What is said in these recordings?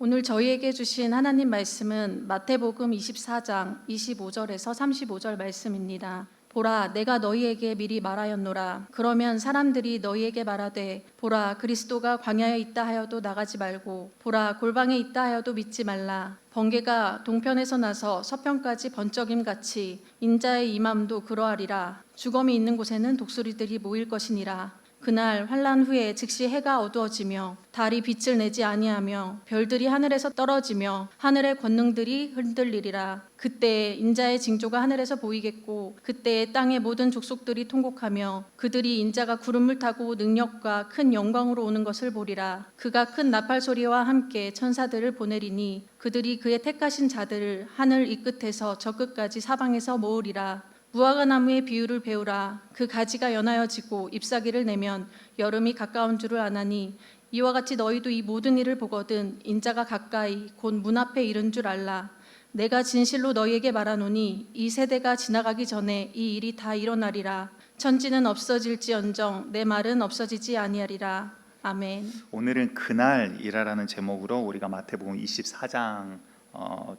오늘 저희에게 주신 하나님 말씀은 마태복음 24장 25절에서 35절 말씀입니다. 보라, 내가 너희에게 미리 말하였노라. 그러면 사람들이 너희에게 말하되, 보라, 그리스도가 광야에 있다 하여도 나가지 말고, 보라, 골방에 있다 하여도 믿지 말라. 번개가 동편에서 나서 서편까지 번쩍임 같이 인자의 임함도 그러하리라. 주검이 있는 곳에는 독수리들이 모일 것이니라. 그날 환난 후에 즉시 해가 어두워지며 달이 빛을 내지 아니하며 별들이 하늘에서 떨어지며 하늘의 권능들이 흔들리리라. 그때에 인자의 징조가 하늘에서 보이겠고 그때에 땅의 모든 족속들이 통곡하며 그들이 인자가 구름을 타고 능력과 큰 영광으로 오는 것을 보리라. 그가 큰 나팔 소리와 함께 천사들을 보내리니 그들이 그의 택하신 자들을 하늘 이 끝에서 저 끝까지 사방에서 모으리라. 무화과 나무의 비유를 배우라. 그 가지가 연하여지고 잎사귀를 내면 여름이 가까운 줄을 아나니 이와 같이 너희도 이 모든 일을 보거든 인자가 가까이 곧 문 앞에 이른 줄 알라. 내가 진실로 너희에게 말하노니 이 세대가 지나가기 전에 이 일이 다 일어나리라. 천지는 없어질지언정 내 말은 없어지지 아니하리라. 아멘. 오늘은 그날이라라는 제목으로 우리가 마태복음 24장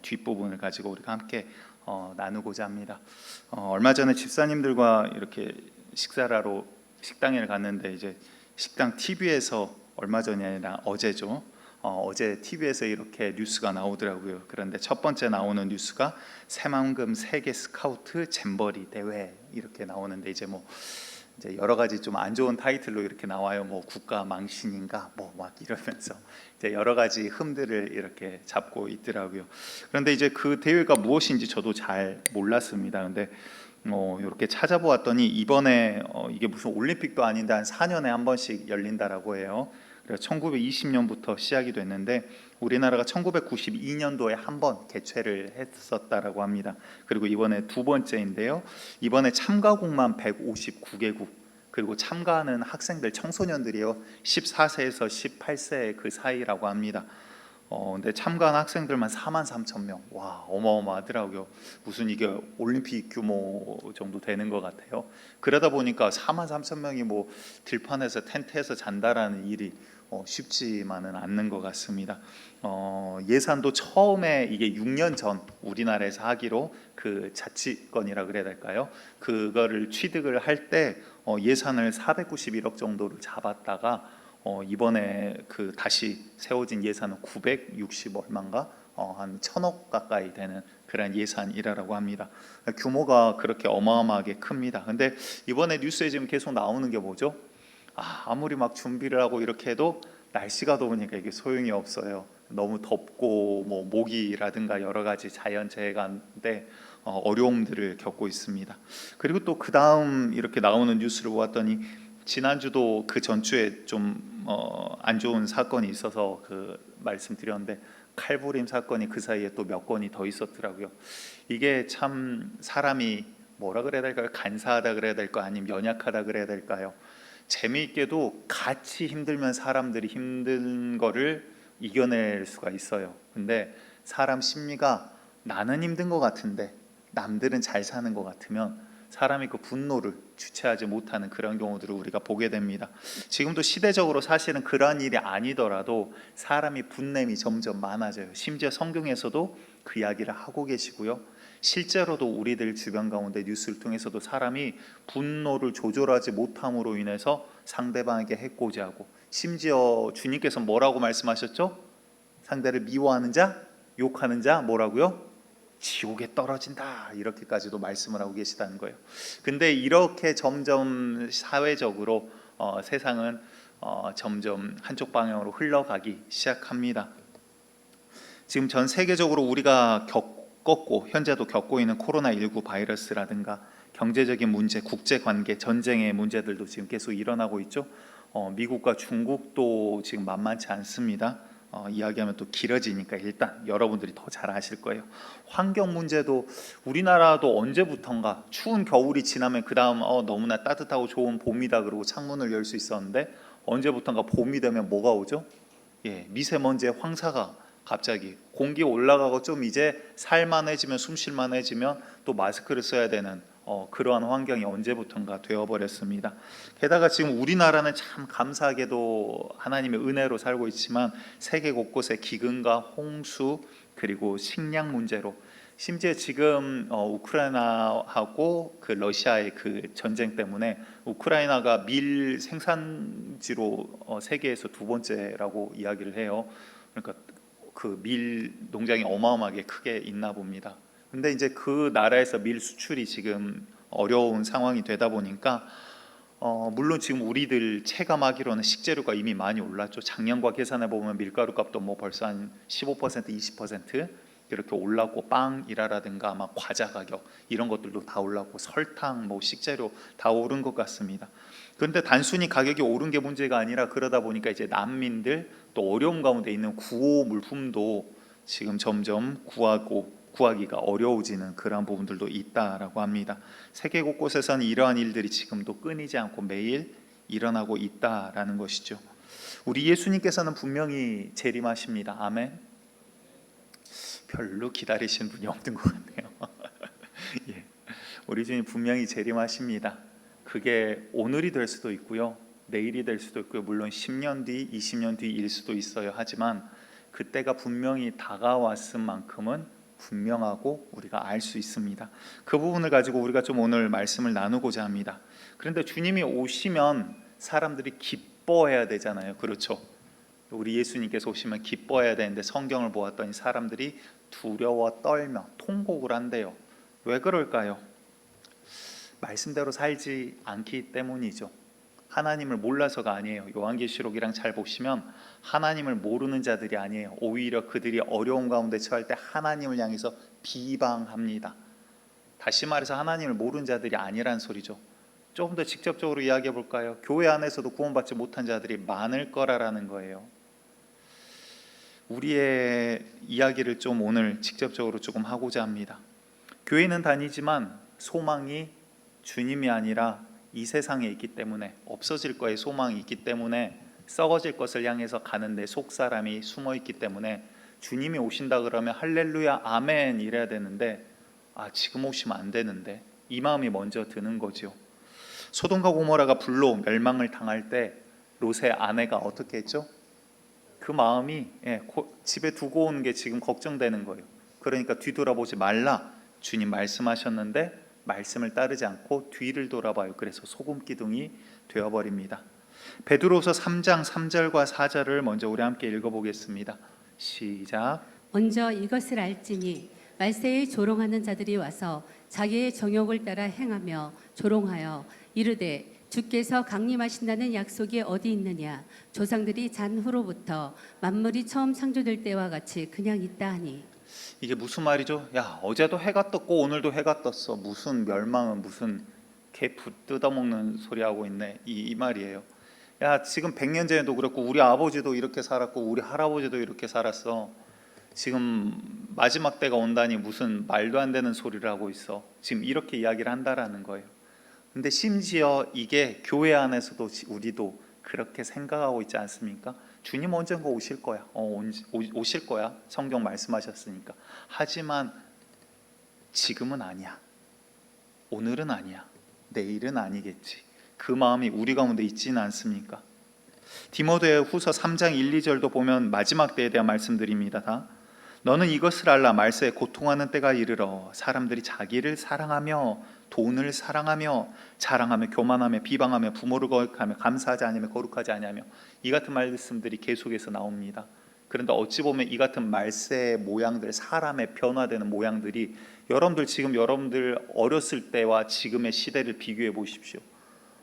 뒷부분을 가지고 우리가 함께 나누고자 합니다. 얼마 전에 집사님들과 이렇게 식사를 하러 식당에 갔는데 이제 식당 TV에서 얼마 전이 아니라 어제죠. 어제 TV에서 이렇게 뉴스가 나오더라고요. 그런데 첫 번째 나오는 뉴스가 새만금 세계 스카우트 잼버리 대회 이렇게 나오는데 이제 여러 가지 좀 안 좋은 타이틀로 이렇게 나와요. 국가 망신인가 막 이러면서 이제 여러 가지 흠들을 이렇게 잡고 있더라고요. 그런데 이제 그 대회가 무엇인지 저도 잘 몰랐습니다. 근데 이렇게 찾아보았더니 이번에 이게 무슨 올림픽도 아닌데 한 4년에 한 번씩 열린다라고 해요. 그래서 1920년부터 시작이 됐는데 우리나라가 1992년도에 한 번 개최를 했었다라고 합니다. 그리고 이번에 두 번째인데요. 이번에 참가국만 159개국, 그리고 참가하는 학생들, 청소년들이요 14세에서 18세 그 사이라고 합니다. 근데 참가한 학생들만 43,000명. 와, 어마어마하더라고요. 무슨 이게 올림픽 규모 정도 되는 것 같아요. 그러다 보니까 43,000명이 들판에서 텐트에서 잔다라는 일이 쉽지만은 않는 것 같습니다. 예산도 처음에 이게 6년 전 우리나라에서 하기로 그 자치권이라 그래야 될까요? 그거를 취득을 할 때 예산을 491억 정도를 잡았다가 이번에 그 다시 세워진 예산은 960 얼마인가 한 1,000억 가까이 되는 그런 예산이라고 합니다. 규모가 그렇게 어마어마하게 큽니다. 근데 이번에 뉴스에 지금 계속 나오는 게 뭐죠? 아무리 막 준비를 하고 이렇게 해도 날씨가 더우니까 이게 소용이 없어요. 너무 덥고 모기라든가 여러 가지 자연재해가인데 어려움들을 겪고 있습니다. 그리고 또 그 다음 이렇게 나오는 뉴스를 보았더니 지난주도 그 전주에 좀 안 좋은 사건이 있어서 그 말씀드렸는데 칼부림 사건이 그 사이에 또 몇 건이 더 있었더라고요. 이게 참 사람이 뭐라 그래야 될까요? 간사하다 그래야 될까요? 아니면 연약하다 그래야 될까요? 재미있게도 같이 힘들면 사람들이 힘든 거를 이겨낼 수가 있어요. 근데 사람 심리가 나는 힘든 것 같은데 남들은 잘 사는 것 같으면 사람이 그 분노를 주체하지 못하는 그런 경우들을 우리가 보게 됩니다. 지금도 시대적으로 사실은 그러한 일이 아니더라도 사람이 분냄이 점점 많아져요. 심지어 성경에서도 그 이야기를 하고 계시고요. 실제로도 우리들 주변 가운데 뉴스를 통해서도 사람이 분노를 조절하지 못함으로 인해서 상대방에게 해코지 하고, 심지어 주님께서 뭐라고 말씀하셨죠? 상대를 미워하는 자, 욕하는 자 뭐라고요? 지옥에 떨어진다, 이렇게까지도 말씀을 하고 계시다는 거예요. 근데 이렇게 점점 사회적으로 세상은 점점 한쪽 방향으로 흘러가기 시작합니다. 지금 전 세계적으로 우리가 겪었고 현재도 겪고 있는 코로나19 바이러스라든가 경제적인 문제, 국제관계, 전쟁의 문제들도 지금 계속 일어나고 있죠. 미국과 중국도 지금 만만치 않습니다. 이야기하면 또 길어지니까 일단 여러분들이 더 잘 아실 거예요. 환경 문제도 우리나라도 언제부턴가 추운 겨울이 지나면 그 다음 너무나 따뜻하고 좋은 봄이다 그러고 창문을 열 수 있었는데 언제부턴가 봄이 되면 뭐가 오죠? 미세먼지의 황사가 갑자기 공기 올라가고 좀 이제 살만해지면 숨쉴만해지면 또 마스크를 써야 되는 그러한 환경이 언제부턴가 되어버렸습니다. 게다가 지금 우리나라는 참 감사하게도 하나님의 은혜로 살고 있지만 세계 곳곳에 기근과 홍수 그리고 식량 문제로, 심지어 지금 우크라이나하고 그 러시아의 그 전쟁 때문에 우크라이나가 밀 생산지로 세계에서 두 번째라고 이야기를 해요. 그러니까 그 밀 농장이 어마어마하게 크게 있나 봅니다. 근데 이제 그 나라에서 밀 수출이 지금 어려운 상황이 되다 보니까 물론 지금 우리들 체감하기로는 식재료가 이미 많이 올랐죠. 작년과 계산해 보면 밀가루 값도 뭐 벌써 한 15%, 20% 이렇게 올랐고, 빵이라든가 아마 과자 가격 이런 것들도 다 올랐고, 설탕, 뭐 식재료 다 오른 것 같습니다. 그런데 단순히 가격이 오른 게 문제가 아니라, 그러다 보니까 이제 난민들 또 어려움 가운데 있는 구호 물품도 지금 점점 구하기가 어려워지는 그런 부분들도 있다라고 합니다. 세계 곳곳에서는 이러한 일들이 지금도 끊이지 않고 매일 일어나고 있다라는 것이죠. 우리 예수님께서는 분명히 재림하십니다. 아멘. 별로 기다리시는 분이 없는 것 같네요. 예. 우리 주님 분명히 재림하십니다. 그게 오늘이 될 수도 있고요, 내일이 될 수도 있고요, 물론 10년 뒤, 20년 뒤일 수도 있어요. 하지만 그때가 분명히 다가왔은 만큼은 분명하고 우리가 알 수 있습니다. 그 부분을 가지고 우리가 좀 오늘 말씀을 나누고자 합니다. 그런데 주님이 오시면 사람들이 기뻐해야 되잖아요. 그렇죠? 우리 예수님께서 오시면 기뻐해야 되는데, 성경을 보았더니 사람들이 두려워 떨며 통곡을 한대요. 왜 그럴까요? 말씀대로 살지 않기 때문이죠. 하나님을 몰라서가 아니에요. 요한계시록이랑 잘 보시면 하나님을 모르는 자들이 아니에요. 오히려 그들이 어려운 가운데 처할 때 하나님을 향해서 비방합니다. 다시 말해서 하나님을 모르는 자들이 아니란 소리죠. 조금 더 직접적으로 이야기해 볼까요? 교회 안에서도 구원받지 못한 자들이 많을 거라는 거예요. 우리의 이야기를 좀 오늘 직접적으로 조금 하고자 합니다. 교회는 다니지만 소망이 주님이 아니라 이 세상에 있기 때문에, 없어질 거에 소망이 있기 때문에, 썩어질 것을 향해서 가는 내 속사람이 숨어 있기 때문에 주님이 오신다 그러면 할렐루야 아멘 이래야 되는데, 지금 오시면 안 되는데, 이 마음이 먼저 드는 거죠. 소돔과 고모라가 불로 멸망을 당할 때 롯의 아내가 어떻게 했죠? 그 마음이 집에 두고 온 게 지금 걱정되는 거예요. 그러니까 뒤돌아보지 말라, 주님 말씀하셨는데 말씀을 따르지 않고 뒤를 돌아봐요. 그래서 소금 기둥이 되어버립니다. 베드로서 3장 3절과 4절을 먼저 우리 함께 읽어보겠습니다. 시작. 먼저 이것을 알지니 말세에 조롱하는 자들이 와서 자기의 정욕을 따라 행하며 조롱하여 이르되 주께서 강림하신다는 약속이 어디 있느냐, 조상들이 잔 후로부터 만물이 처음 창조될 때와 같이 그냥 있다 하니. 이게 무슨 말이죠? 야, 어제도 해가 떴고 오늘도 해가 떴어. 무슨 멸망은 무슨 개 뜯어먹는 소리 하고 있네. 이 말이에요. 야, 지금 100년 전에도 그렇고 우리 아버지도 이렇게 살았고 우리 할아버지도 이렇게 살았어. 지금 마지막 때가 온다니 무슨 말도 안 되는 소리를 하고 있어. 지금 이렇게 이야기를 한다라는 거예요. 근데 심지어 이게 교회 안에서도 우리도 그렇게 생각하고 있지 않습니까? 주님 언젠가 오실 거야. 오실 거야. 성경 말씀하셨으니까. 하지만 지금은 아니야. 오늘은 아니야. 내일은 아니겠지. 그 마음이 우리 가운데 있지는 않습니까? 디모데 후서 3장 1, 2절도 보면 마지막 때에 대한 말씀드립니다. 다. 너는 이것을 알라. 말세에 고통하는 때가 이르러 사람들이 자기를 사랑하며 돈을 사랑하며 자랑하며 교만하며 비방하며 부모를 거역하며 감사하지 않으며 거룩하지 아니하며, 이 같은 말씀들이 계속해서 나옵니다. 그런데 어찌 보면 이 같은 말세의 모양들, 사람의 변화되는 모양들이 여러분들 어렸을 때와 지금의 시대를 비교해 보십시오.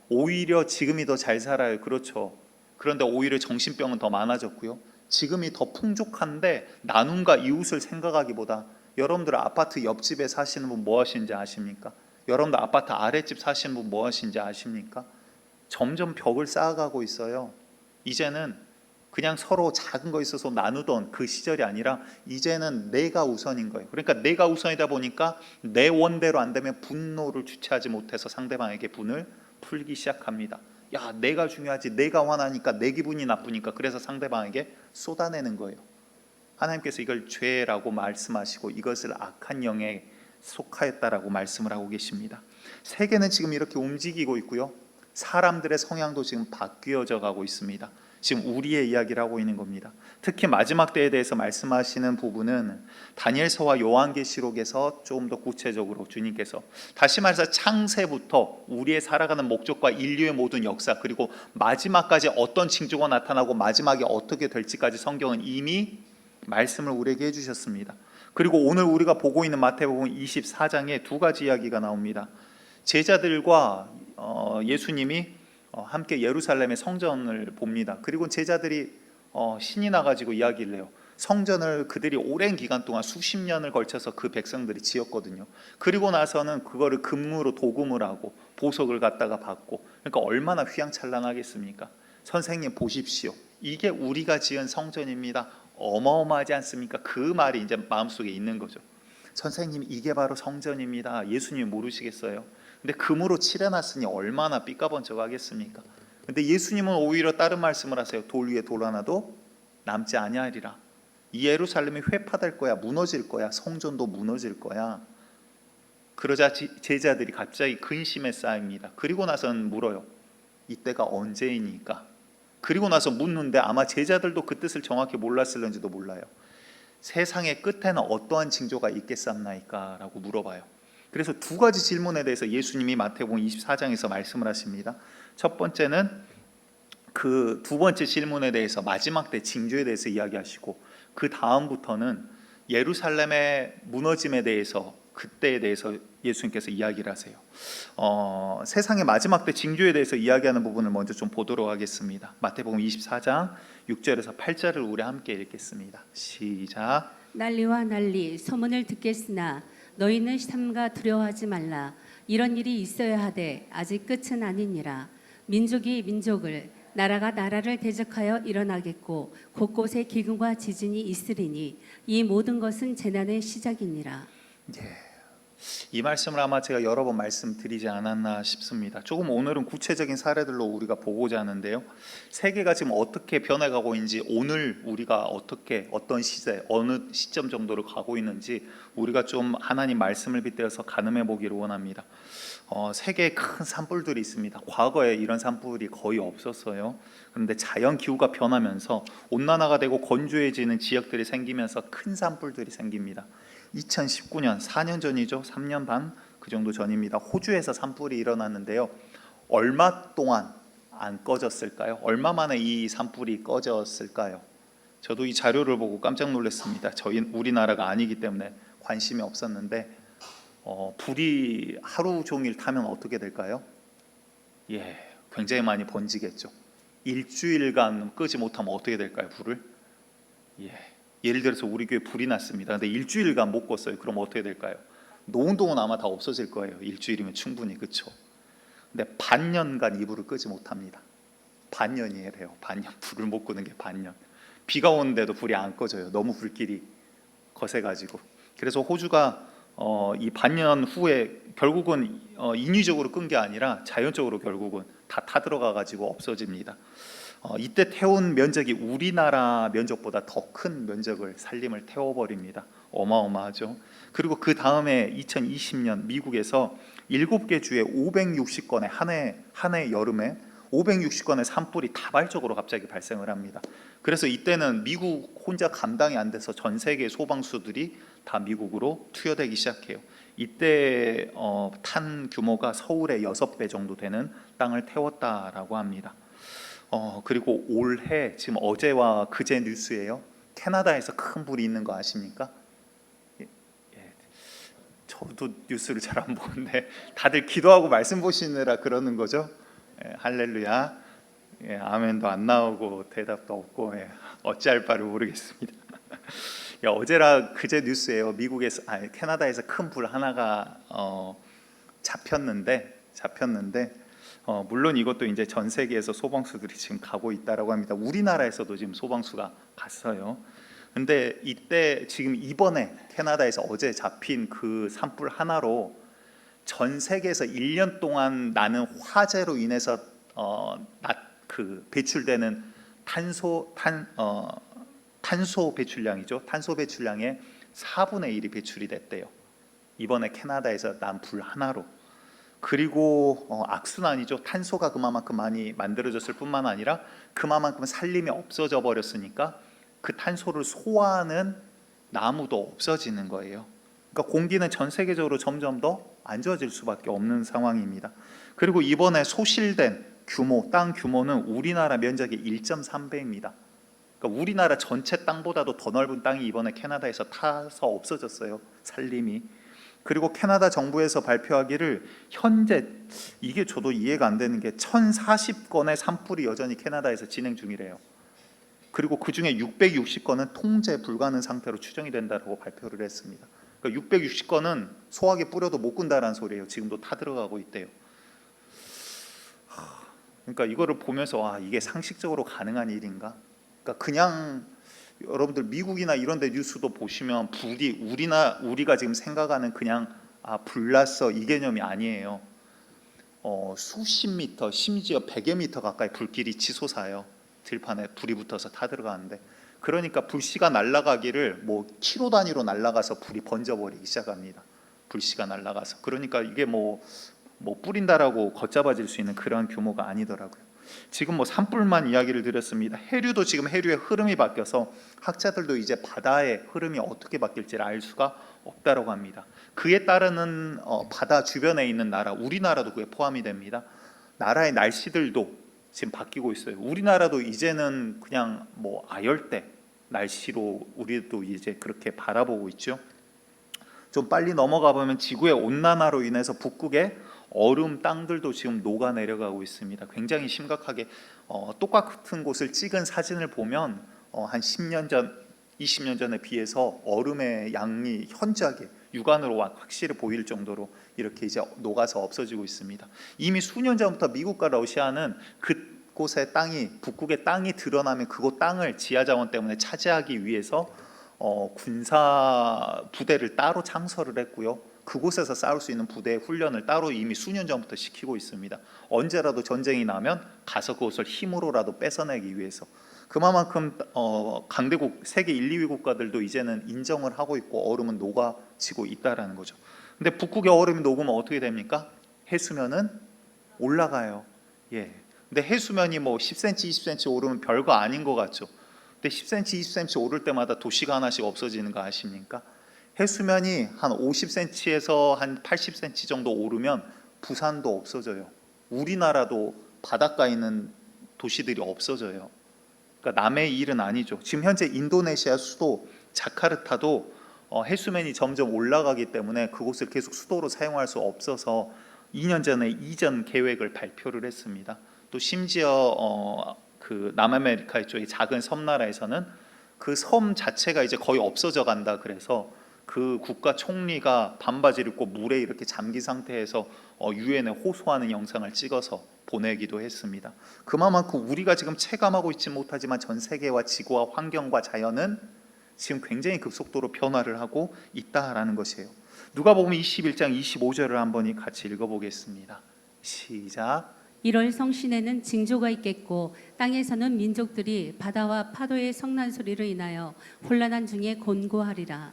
오히려 지금이 더 잘 살아요. 그렇죠. 그런데 오히려 정신병은 더 많아졌고요. 지금이 더 풍족한데 나눔과 이웃을 생각하기보다, 여러분들 아파트 옆집에 사시는 분 뭐 하시는지 아십니까? 여러분들 아파트 아랫집 사시는 분 뭐 하시는지 아십니까? 점점 벽을 쌓아가고 있어요. 이제는 그냥 서로 작은 거 있어서 나누던 그 시절이 아니라 이제는 내가 우선인 거예요. 그러니까 내가 우선이다 보니까 내 원대로 안 되면 분노를 주체하지 못해서 상대방에게 분을 풀기 시작합니다. 야, 내가 중요하지, 내가 화나니까, 내 기분이 나쁘니까, 그래서 상대방에게 쏟아내는 거예요. 하나님께서 이걸 죄라고 말씀하시고 이것을 악한 영에 속하였다라고 말씀을 하고 계십니다. 세계는 지금 이렇게 움직이고 있고요. 사람들의 성향도 지금 바뀌어져 가고 있습니다. 지금 우리의 이야기를 하고 있는 겁니다. 특히 마지막 때에 대해서 말씀하시는 부분은 다니엘서와 요한계시록에서 좀 더 구체적으로 주님께서 다시 말해서 창세부터 우리의 살아가는 목적과 인류의 모든 역사, 그리고 마지막까지 어떤 징조가 나타나고 마지막에 어떻게 될지까지 성경은 이미 말씀을 우리에게 해주셨습니다. 그리고 오늘 우리가 보고 있는 마태복음 24장에 두 가지 이야기가 나옵니다. 제자들과 예수님이 함께 예루살렘의 성전을 봅니다. 그리고 제자들이 신이 나가지고 이야기를 해요. 성전을 그들이 오랜 기간 동안 수십 년을 걸쳐서 그 백성들이 지었거든요. 그리고 나서는 그거를 금으로 도금을 하고 보석을 갖다가 받고, 그러니까 얼마나 휘황찬란하겠습니까? 선생님 보십시오, 이게 우리가 지은 성전입니다. 어마어마하지 않습니까? 그 말이 이제 마음속에 있는 거죠. 선생님, 이게 바로 성전입니다. 예수님 모르시겠어요? 근데 금으로 칠해놨으니 얼마나 삐까번쩍하겠습니까? 근데 예수님은 오히려 다른 말씀을 하세요. 돌 위에 돌 하나도 남지 아니하리라. 이 예루살렘이 회파될 거야, 무너질 거야, 성전도 무너질 거야. 그러자 제자들이 갑자기 근심에 쌓입니다. 그리고 나서는 물어요. 이때가 언제이니까? 그리고 나서 묻는데 아마 제자들도 그 뜻을 정확히 몰랐을는지도 몰라요. 세상의 끝에는 어떠한 징조가 있겠습니까? 라고 물어봐요. 그래서 두 가지 질문에 대해서 예수님이 마태복음 24장에서 말씀을 하십니다. 첫 번째는 그 두 번째 질문에 대해서 마지막 때 징조에 대해서 이야기하시고, 그 다음부터는 예루살렘의 무너짐에 대해서, 그때에 대해서 예수님께서 이야기를 하세요. 세상의 마지막 때 징조에 대해서 이야기하는 부분을 먼저 좀 보도록 하겠습니다. 마태복음 24장 6절에서 8절을 우리 함께 읽겠습니다. 시작. 난리와 난리 소문을 듣겠으나 너희는 삼가 두려워하지 말라. 이런 일이 있어야 하되 아직 끝은 아니니라. 민족이 민족을, 나라가 나라를 대적하여 일어나겠고 곳곳에 기근과 지진이 있으리니 이 모든 것은 재난의 시작이니라. 이 말씀을 아마 제가 여러 번 말씀드리지 않았나 싶습니다. 조금 오늘은 구체적인 사례들로 우리가 보고자 하는데요. 세계가 지금 어떻게 변해가고 있는지, 오늘 우리가 어떻게, 어떤 시대, 어느 시점 정도로 가고 있는지 우리가 좀 하나님 말씀을 빗대어서 가늠해 보기를 원합니다. 세계에 큰 산불들이 있습니다. 과거에 이런 산불이 거의 없었어요. 그런데 자연 기후가 변하면서 온난화가 되고 건조해지는 지역들이 생기면서 큰 산불들이 생깁니다. 2019년, 4년 전이죠. 3년 반 그 정도 전입니다. 호주에서 산불이 일어났는데요. 얼마 동안 안 꺼졌을까요? 얼마 만에 이 산불이 꺼졌을까요? 저도 이 자료를 보고 깜짝 놀랐습니다. 우리나라가 아니기 때문에 관심이 없었는데 불이 하루 종일 타면 어떻게 될까요? 굉장히 많이 번지겠죠. 일주일간 끄지 못하면 어떻게 될까요? 불을? 예를 들어서 우리 교회 불이 났습니다. 근데 일주일간 못 껐어요. 그럼 어떻게 될까요? 노운동은 아마 다 없어질 거예요. 일주일이면 충분히, 그렇죠? 근데 반년간 이 불을 끄지 못합니다. 반년이래요. 반년. 불을 못 끄는 게 반년. 비가 오는데도 불이 안 꺼져요. 너무 불길이 거세가지고. 그래서 호주가 이 반년 후에 결국은 인위적으로 끈 게 아니라 자연적으로 결국은 다 타들어가가지고 없어집니다. 이때 태운 면적이 우리나라 면적보다 더 큰 면적을 산림을 태워버립니다. 어마어마하죠. 그리고 그 다음에 2020년 미국에서 7개 주에 560건의 한 해 여름에 560건의 산불이 다발적으로 갑자기 발생을 합니다. 그래서 이때는 미국 혼자 감당이 안 돼서 전 세계 소방수들이 다 미국으로 투여되기 시작해요. 이때 탄 규모가 서울의 6배 정도 되는 땅을 태웠다라고 합니다. 그리고 올해 지금 어제와 그제 뉴스예요. 캐나다에서 큰 불이 있는 거 아십니까? 저도 뉴스를 잘 안 보는데 다들 기도하고 말씀 보시느라 그러는 거죠. 할렐루야. 아멘도 안 나오고 대답도 없고 어찌할 바를 모르겠습니다. 어제라 그제 뉴스예요. 캐나다에서 큰 불 하나가 잡혔는데 물론 이것도 이제 전 세계에서 소방수들이 지금 가고 있다라고 합니다. 우리나라에서도 지금 소방수가 갔어요. 근데 이때 지금 이번에 캐나다에서 어제 잡힌 그 산불 하나로 전 세계에서 1년 동안 나는 화재로 인해서 배출되는 탄소 배출량이죠. 탄소 배출량의 4분의 1이 배출이 됐대요. 이번에 캐나다에서 난 불 하나로. 그리고 악순환이죠. 탄소가 그만큼 많이 만들어졌을 뿐만 아니라 그만큼 산림이 없어져 버렸으니까 그 탄소를 소화하는 나무도 없어지는 거예요. 그러니까 공기는 전 세계적으로 점점 더 안 좋아질 수밖에 없는 상황입니다. 그리고 이번에 소실된 규모, 땅 규모는 우리나라 면적의 1.3배입니다. 그러니까 우리나라 전체 땅보다도 더 넓은 땅이 이번에 캐나다에서 타서 없어졌어요. 산림이. 그리고 캐나다 정부에서 발표하기를 현재 이게 저도 이해가 안 되는 게 1040건의 산불이 여전히 캐나다에서 진행 중이래요. 그리고 그중에 660건은 통제 불가능 상태로 추정이 된다고 발표를 했습니다. 그러니까 660건은 소화기 뿌려도 못 끈다라는 소리예요. 지금도 타 들어가고 있대요. 그러니까 이거를 보면서 이게 상식적으로 가능한 일인가? 그러니까 그냥 여러분들 미국이나 이런 데 뉴스도 보시면 불이 우리가 지금 생각하는 그냥 불났어 이 개념이 아니에요. 수십 미터 심지어 100여 미터 가까이 불길이 치솟아요. 들판에 불이 붙어서 타 들어가는데 그러니까 불씨가 날아가기를 뭐 킬로 단위로 날아가서 불이 번져버리기 시작합니다. 불씨가 날아가서 그러니까 이게 뭐 뿌린다라고 걷잡아질 수 있는 그런 규모가 아니더라고요. 지금 뭐 산불만 이야기를 드렸습니다. 해류도 지금 해류의 흐름이 바뀌어서 학자들도 이제 바다의 흐름이 어떻게 바뀔지를 알 수가 없다라고 합니다. 그에 따르는 바다 주변에 있는 나라, 우리나라도 그에 포함이 됩니다. 나라의 날씨들도 지금 바뀌고 있어요. 우리나라도 이제는 그냥 뭐 아열대 날씨로 우리도 이제 그렇게 바라보고 있죠. 좀 빨리 넘어가 보면 지구의 온난화로 인해서 북극의 얼음 땅들도 지금 녹아 내려가고 있습니다. 굉장히 심각하게 똑같은 곳을 찍은 사진을 보면 한 10년 전, 20년 전에 비해서 얼음의 양이 현저하게 육안으로 확실히 보일 정도로 이렇게 이제 녹아서 없어지고 있습니다. 이미 수년 전부터 미국과 러시아는 그곳의 땅이 북극의 땅이 드러나면 그곳 땅을 지하 자원 때문에 차지하기 위해서 군사 부대를 따로 창설을 했고요. 그곳에서 싸울 수 있는 부대의 훈련을 따로 이미 수년 전부터 시키고 있습니다. 언제라도 전쟁이 나면 가서 그것을 힘으로라도 뺏어내기 위해서. 그만큼 강대국 세계 1, 2위 국가들도 이제는 인정을 하고 있고 얼음은 녹아지고 있다라는 거죠. 근데 북극의 얼음이 녹으면 어떻게 됩니까? 해수면은 올라가요. 예. 근데 해수면이 뭐 10cm, 20cm 오르면 별거 아닌 것 같죠. 근데 10cm, 20cm 오를 때마다 도시가 하나씩 없어지는 거 아십니까? 해수면이 한 50cm에서 한 80cm 정도 오르면 부산도 없어져요. 우리나라도 바닷가에 있는 도시들이 없어져요. 그러니까 남의 일은 아니죠. 지금 현재 인도네시아 수도 자카르타도 해수면이 점점 올라가기 때문에 그곳을 계속 수도로 사용할 수 없어서 2년 전에 이전 계획을 발표를 했습니다. 또 심지어 그 남아메리카 쪽의 작은 섬나라에서는 그 섬 자체가 이제 거의 없어져 간다 그래서 그 국가 총리가 반바지를 입고 물에 이렇게 잠긴 상태에서 유엔에 호소하는 영상을 찍어서 보내기도 했습니다. 그만큼 우리가 지금 체감하고 있지 못하지만 전 세계와 지구와 환경과 자연은 지금 굉장히 급속도로 변화를 하고 있다라는 것이에요. 누가복음 21장 25절을 한번 같이 읽어보겠습니다. 시작. 1월 성신에는 징조가 있겠고 땅에서는 민족들이 바다와 파도의 성난 소리로 인하여 혼란한 중에 곤고하리라.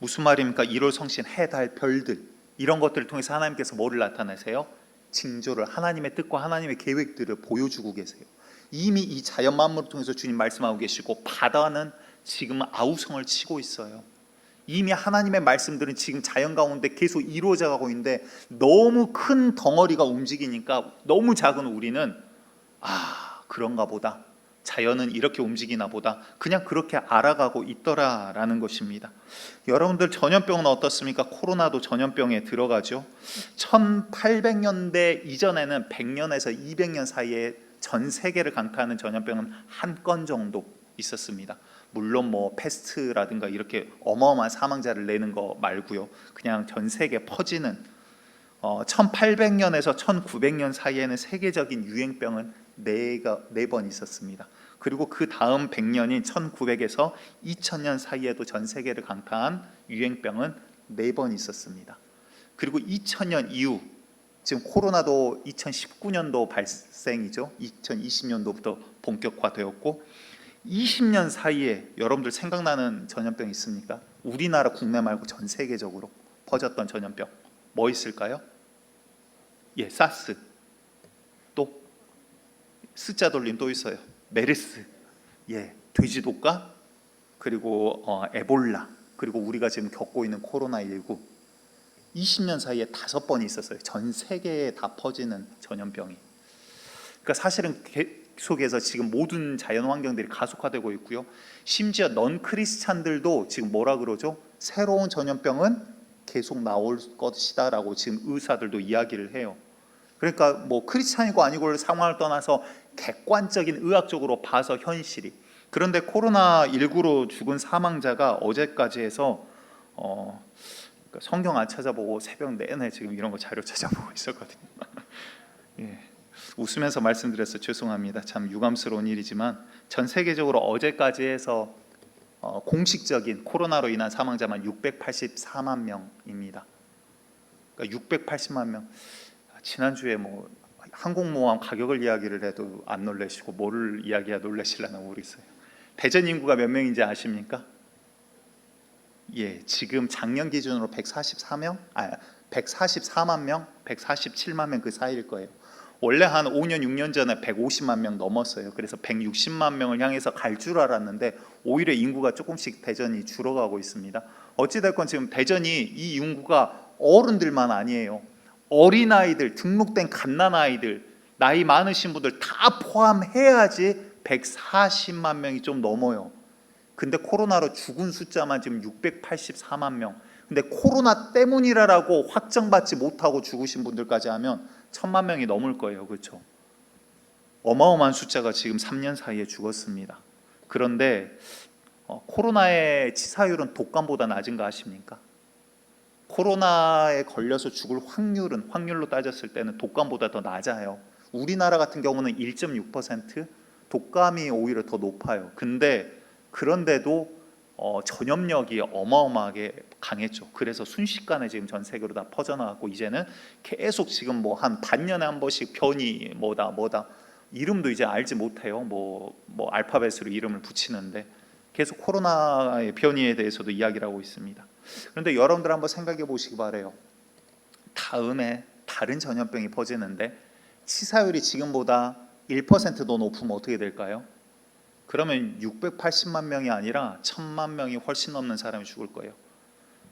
무슨 말입니까? 1월 성신, 해, 달, 별들 이런 것들을 통해서 하나님께서 뭐를 나타내세요? 징조를, 하나님의 뜻과 하나님의 계획들을 보여주고 계세요. 이미 이 자연 만물을 통해서 주님 말씀하고 계시고 바다는 지금 아우성을 치고 있어요. 이미 하나님의 말씀들은 지금 자연 가운데 계속 이루어져 가고 있는데 너무 큰 덩어리가 움직이니까 너무 작은 우리는 그런가 보다, 자연은 이렇게 움직이나 보다, 그냥 그렇게 알아가고 있더라라는 것입니다. 여러분들 전염병은 어떻습니까? 코로나도 전염병에 들어가죠. 1800년대 이전에는 100년에서 200년 사이에 전 세계를 강타하는 전염병은 한 건 정도 있었습니다. 물론 뭐 패스트라든가 이렇게 어마어마한 사망자를 내는 거 말고요. 그냥 전 세계 퍼지는 1800년에서 1900년 사이에는 세계적인 유행병은 4번 있었습니다. 그리고 그 다음 100년인 1900에서 2000년 사이에도 전 세계를 강타한 유행병은 4번 있었습니다. 그리고 2000년 이후 지금 코로나도 2019년도 발생이죠. 2020년도부터 본격화되었고 20년 사이에 여러분들 생각나는 전염병 있습니까? 우리나라 국내 말고 전 세계적으로 퍼졌던 전염병 뭐 있을까요? 예, 사스. 또 스자 돌림 또 있어요. 메르스. 예, 돼지독감. 그리고 에볼라. 그리고 우리가 지금 겪고 있는 코로나19. 20년 사이에 5번이 있었어요. 전 세계에 다 퍼지는 전염병이. 그러니까 사실은 계속해서 지금 모든 자연 환경들이 가속화되고 있고요. 심지어 넌 크리스찬들도 지금 뭐라 그러죠? 새로운 전염병은 계속 나올 것이다라고 지금 의사들도 이야기를 해요. 그러니까 뭐 크리스찬이고 아니고를 상황을 떠나서 객관적인 의학적으로 봐서 현실이. 그런데 코로나19로 죽은 사망자가 어제까지 해서 그러니까 성경 안 찾아보고 새벽 내내 지금 이런 거 자료 찾아보고 있었거든요. 예. 웃으면서 말씀드려서 죄송합니다. 참 유감스러운 일이지만 전 세계적으로 어제까지 해서 공식적인 코로나로 인한 사망자만 684만 명입니다. 그러니까 680만 명. 지난주에 뭐 항공모함 가격을 이야기를 해도 안 놀라시고 뭐를 이야기해야 놀라시려나 모르겠어요. 대전 인구가 몇 명인지 아십니까? 예, 지금 작년 기준으로 144만 명, 147만 명 그 사이일 거예요. 원래 한 5년, 6년 전에 150만 명 넘었어요. 그래서 160만 명을 향해서 갈 줄 알았는데 오히려 인구가 조금씩 대전이 줄어가고 있습니다. 어찌됐건 지금 대전이 이 인구가 어른들만 아니에요. 어린아이들, 등록된 갓난아이들, 나이 많으신 분들 다 포함해야지 140만 명이 좀 넘어요. 근데 코로나로 죽은 숫자만 지금 684만 명. 근데 코로나 때문이라고 확정받지 못하고 죽으신 분들까지 하면 1000만 명이 넘을 거예요. 그렇죠? 어마어마한 숫자가 지금 3년 사이에 죽었습니다. 그런데 코로나의 치사율은 독감보다 낮은 거 아십니까? 코로나에 걸려서 죽을 확률은 확률로 따졌을 때는 독감보다 더 낮아요. 우리나라 같은 경우는 1.6%, 독감이 오히려 더 높아요. 그런데도 전염력이 어마어마하게 강했죠. 그래서 순식간에 지금 전 세계로 다 퍼져나갔고 이제는 계속 지금 뭐 한 반년에 한 번씩 변이 뭐다 이름도 이제 알지 못해요. 뭐 알파벳으로 이름을 붙이는데 계속 코로나의 변이에 대해서도 이야기를 하고 있습니다. 그런데 여러분들 한번 생각해 보시기 바래요. 다음에 다른 전염병이 퍼지는데 치사율이 지금보다 1%더 높으면 어떻게 될까요? 그러면 680만 명이 아니라 1000만 명이 훨씬 넘는 사람이 죽을 거예요.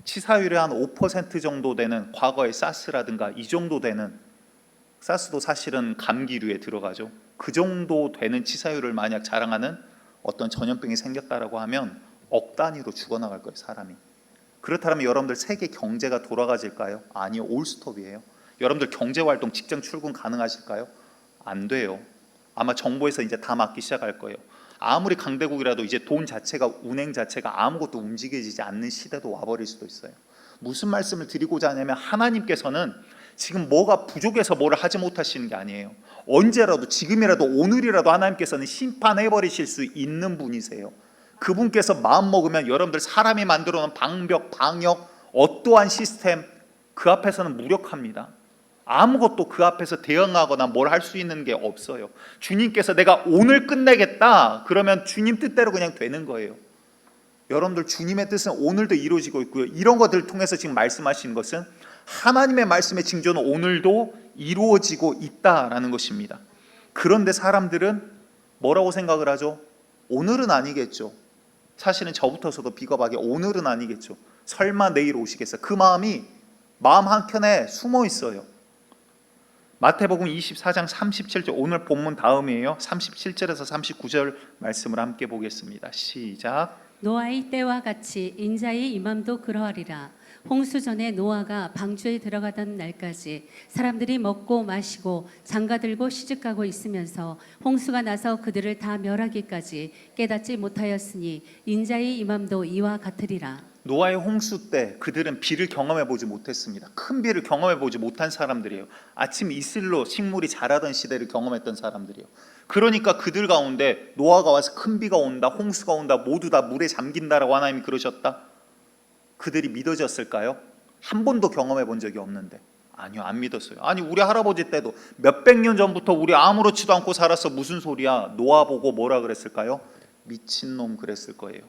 치사율이 한 5% 정도 되는 과거의 사스라든가 이 정도 되는, 사스도 사실은 감기류에 들어가죠. 그 정도 되는 치사율을 만약 자랑하는 어떤 전염병이 생겼다라고 하면 억 단위로 죽어나갈 거예요, 사람이. 그렇다면 여러분들 세계 경제가 돌아가질까요? 아니요, 올스톱이에요. 여러분들 경제활동, 직장 출근 가능하실까요? 안 돼요. 아마 정부에서 이제 다 막기 시작할 거예요. 아무리 강대국이라도 이제 돈 자체가, 운행 자체가 아무것도 움직여지지 않는 시대도 와버릴 수도 있어요. 무슨 말씀을 드리고자 하냐면 하나님께서는 지금 뭐가 부족해서 뭐를 하지 못하시는 게 아니에요. 언제라도, 지금이라도, 오늘이라도 하나님께서는 심판해버리실 수 있는 분이세요. 그분께서 마음 먹으면 여러분들 사람이 만들어 놓은 방벽, 방역, 어떠한 시스템 그 앞에서는 무력합니다. 아무것도 그 앞에서 대응하거나 뭘 할 수 있는 게 없어요. 주님께서 내가 오늘 끝내겠다 그러면 주님 뜻대로 그냥 되는 거예요. 여러분들 주님의 뜻은 오늘도 이루어지고 있고요. 이런 것들을 통해서 지금 말씀하시는 것은 하나님의 말씀의 징조는 오늘도 이루어지고 있다라는 것입니다. 그런데 사람들은 뭐라고 생각을 하죠? 오늘은 아니겠죠. 사실은 저부터서도 비겁하게 오늘은 아니겠죠. 설마 내일 오시겠어요. 그 마음이 마음 한켠에 숨어 있어요. 마태복음 24장 37절, 오늘 본문 다음이에요. 37절에서 39절 말씀을 함께 보겠습니다. 시작. 노아의 때와 같이 인자의 임함도 그러하리라. 홍수 전에 노아가 방주에 들어가던 날까지 사람들이 먹고 마시고 장가들고 시집가고 있으면서 홍수가 나서 그들을 다 멸하기까지 깨닫지 못하였으니 인자의 임함도 이와 같으리라. 노아의 홍수 때 그들은 비를 경험해 보지 못했습니다. 큰 비를 경험해 보지 못한 사람들이에요. 아침 이슬로 식물이 자라던 시대를 경험했던 사람들이에요. 그러니까 그들 가운데 노아가 와서 큰 비가 온다, 홍수가 온다, 모두 다 물에 잠긴다라고 하나님이 그러셨다. 그들이 믿어졌을까요? 한 번도 경험해 본 적이 없는데. 아니요, 안 믿었어요. 아니, 우리 할아버지 때도 몇백 년 전부터 우리 아무렇지도 않고 살았어. 무슨 소리야? 노아 보고 뭐라 그랬을까요? 미친놈 그랬을 거예요.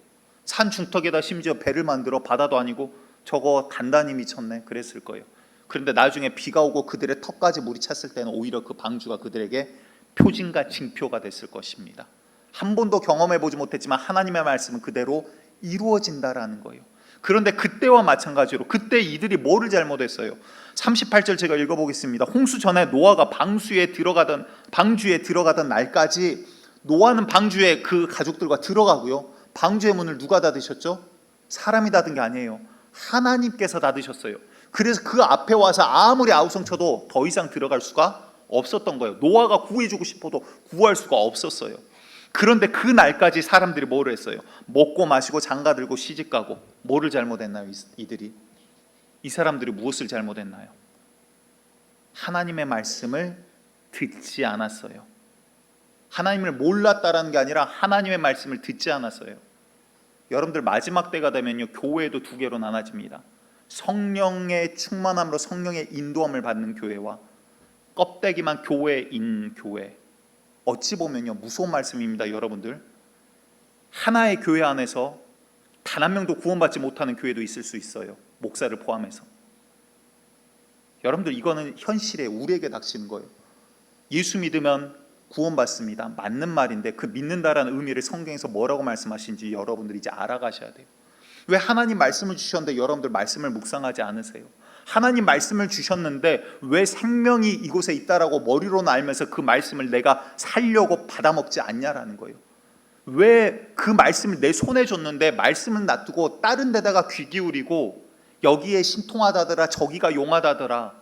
산 중턱에다 심지어 배를 만들어, 바다도 아니고 저거 단단히 미쳤네 그랬을 거예요. 그런데 나중에 비가 오고 그들의 턱까지 물이 찼을 때는 오히려 그 방주가 그들에게 표징과 징표가 됐을 것입니다. 한 번도 경험해 보지 못했지만 하나님의 말씀은 그대로 이루어진다라는 거예요. 그런데 그때와 마찬가지로 그때 이들이 뭐를 잘못했어요? 38절 제가 읽어보겠습니다. 홍수 전에 노아가 방주에 들어가던 날까지 노아는 방주에 그 가족들과 들어가고요. 방주의 문을 누가 닫으셨죠? 사람이 닫은 게 아니에요. 하나님께서 닫으셨어요. 그래서 그 앞에 와서 아무리 아우성 쳐도 더 이상 들어갈 수가 없었던 거예요. 노아가 구해주고 싶어도 구할 수가 없었어요. 그런데 그 날까지 사람들이 뭐를 했어요? 먹고 마시고 장가들고 시집가고. 뭐를 잘못했나요? 이들이? 이 사람들이 무엇을 잘못했나요? 하나님의 말씀을 듣지 않았어요. 하나님을 몰랐다라는 게 아니라 하나님의 말씀을 듣지 않았어요. 여러분들 마지막 때가 되면요, 교회도 두 개로 나눠집니다. 성령의 충만함으로 성령의 인도함을 받는 교회와 껍데기만 교회인 교회. 어찌 보면요, 무서운 말씀입니다. 여러분들, 하나의 교회 안에서 단 한 명도 구원받지 못하는 교회도 있을 수 있어요. 목사를 포함해서. 여러분들, 이거는 현실에 우리에게 닥치는 거예요. 예수 믿으면 구원받습니다. 맞는 말인데 그 믿는다라는 의미를 성경에서 뭐라고 말씀하신지 여러분들이 이제 알아가셔야 돼요. 왜 하나님 말씀을 주셨는데 여러분들 말씀을 묵상하지 않으세요? 하나님 말씀을 주셨는데 왜 생명이 이곳에 있다라고 머리로는 알면서 그 말씀을 내가 살려고 받아먹지 않냐라는 거예요. 왜 그 말씀을 내 손에 줬는데 말씀은 놔두고 다른 데다가 귀 기울이고 여기에 신통하다더라 저기가 용하다더라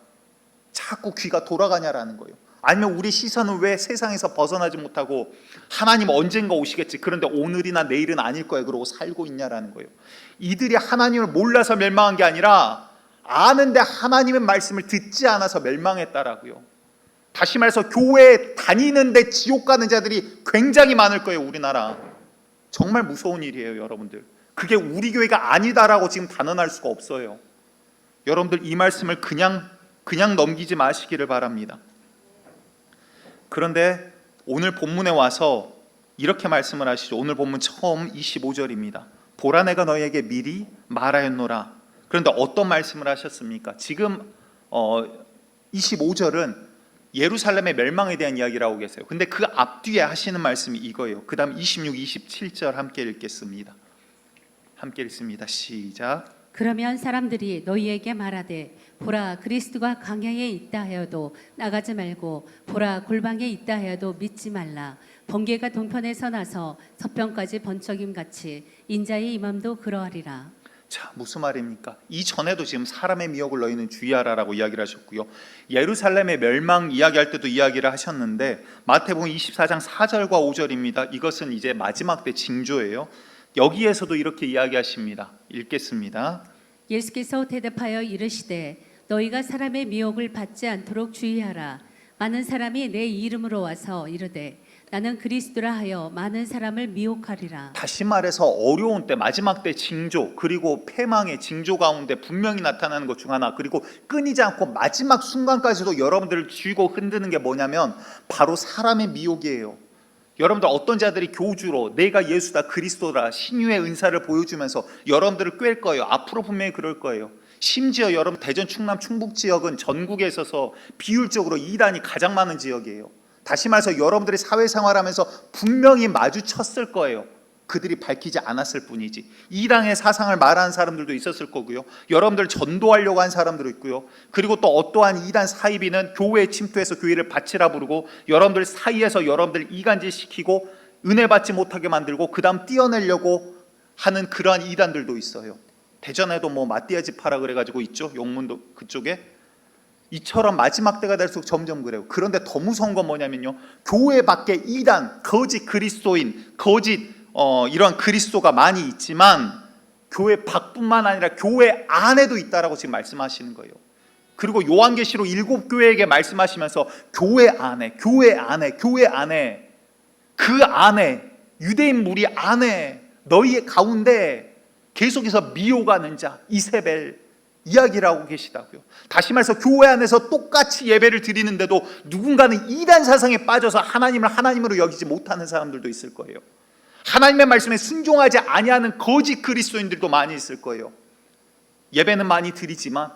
자꾸 귀가 돌아가냐라는 거예요. 아니면 우리 시선은 왜 세상에서 벗어나지 못하고 하나님 언젠가 오시겠지, 그런데 오늘이나 내일은 아닐 거야 그러고 살고 있냐라는 거예요. 이들이 하나님을 몰라서 멸망한 게 아니라 아는데 하나님의 말씀을 듣지 않아서 멸망했다라고요. 다시 말해서 교회에 다니는데 지옥 가는 자들이 굉장히 많을 거예요. 우리나라 정말 무서운 일이에요. 여러분들, 그게 우리 교회가 아니다라고 지금 단언할 수가 없어요. 여러분들, 이 말씀을 그냥 넘기지 마시기를 바랍니다. 그런데 오늘 본문에 와서 이렇게 말씀을 하시죠. 오늘 본문 처음 25절입니다. 보라, 내가 너희에게 미리 말하였노라. 그런데 어떤 말씀을 하셨습니까? 지금 25절은 예루살렘의 멸망에 대한 이야기를 하고 계세요. 근데 그 앞뒤에 하시는 말씀이 이거예요. 그 다음 26, 27절 함께 읽겠습니다. 함께 읽습니다. 시작. 그러면 사람들이 너희에게 말하되 보라, 그리스도가 광야에 있다 하여도 나가지 말고 보라, 골방에 있다 하여도 믿지 말라. 번개가 동편에서 나서 서편까지 번쩍임 같이 인자의 임함도 그러하리라. 자, 무슨 말입니까? 이전에도 지금 사람의 미혹을 너희는 주의하라라고 이야기를 하셨고요. 예루살렘의 멸망 이야기할 때도 이야기를 하셨는데 마태복음 24장 4절과 5절입니다. 이것은 이제 마지막 때 징조예요. 여기에서도 이렇게 이야기하십니다. 읽겠습니다. 예수께서 대답하여 이르시되 너희가 사람의 미혹을 받지 않도록 주의하라. 많은 사람이 내 이름으로 와서 이르되 나는 그리스도라 하여 많은 사람을 미혹하리라. 다시 말해서 어려운 때, 마지막 때 징조, 그리고 패망의 징조 가운데 분명히 나타나는 것 중 하나, 그리고 끊이지 않고 마지막 순간까지도 여러분들을 쥐고 흔드는 게 뭐냐면 바로 사람의 미혹이에요. 여러분들, 어떤 자들이 교주로 내가 예수다, 그리스도다, 신유의 은사를 보여주면서 여러분들을 꿰을 거예요. 앞으로 분명히 그럴 거예요. 심지어 여러분, 대전, 충남, 충북 지역은 전국에 있어서 비율적으로 이단이 가장 많은 지역이에요. 다시 말해서 여러분들이 사회생활하면서 분명히 마주쳤을 거예요. 그들이 밝히지 않았을 뿐이지. 이당의 사상을 말하는 사람들도 있었을 거고요. 여러분들 전도하려고 한 사람들도 있고요. 그리고 또 어떠한 이단 사이비는 교회에 침투해서 교회를 바치라 부르고 여러분들 사이에서 여러분들 이간질시키고 은혜 받지 못하게 만들고 그 다음 띄어내려고 하는 그러한 이단들도 있어요. 대전에도 뭐 마띠아 지파라 그래가지고 있죠. 용문도 그쪽에. 이처럼 마지막 때가 될수록 점점 그래요. 그런데 더 무서운 건 뭐냐면요, 교회 밖에 이단, 거짓 그리스도인, 거짓 이러한 그리스도가 많이 있지만 교회 밖뿐만 아니라 교회 안에도 있다라고 지금 말씀하시는 거예요. 그리고 요한계시록 7교회에게 말씀하시면서 교회 안에 그 안에 유대인 무리 안에 너희의 가운데 계속해서 미혹하는 자 이세벨 이야기를 하고 계시다고요. 다시 말해서 교회 안에서 똑같이 예배를 드리는데도 누군가는 이단 사상에 빠져서 하나님을 하나님으로 여기지 못하는 사람들도 있을 거예요. 하나님의 말씀에 순종하지 아니하는 거짓 그리스도인들도 많이 있을 거예요. 예배는 많이 드리지만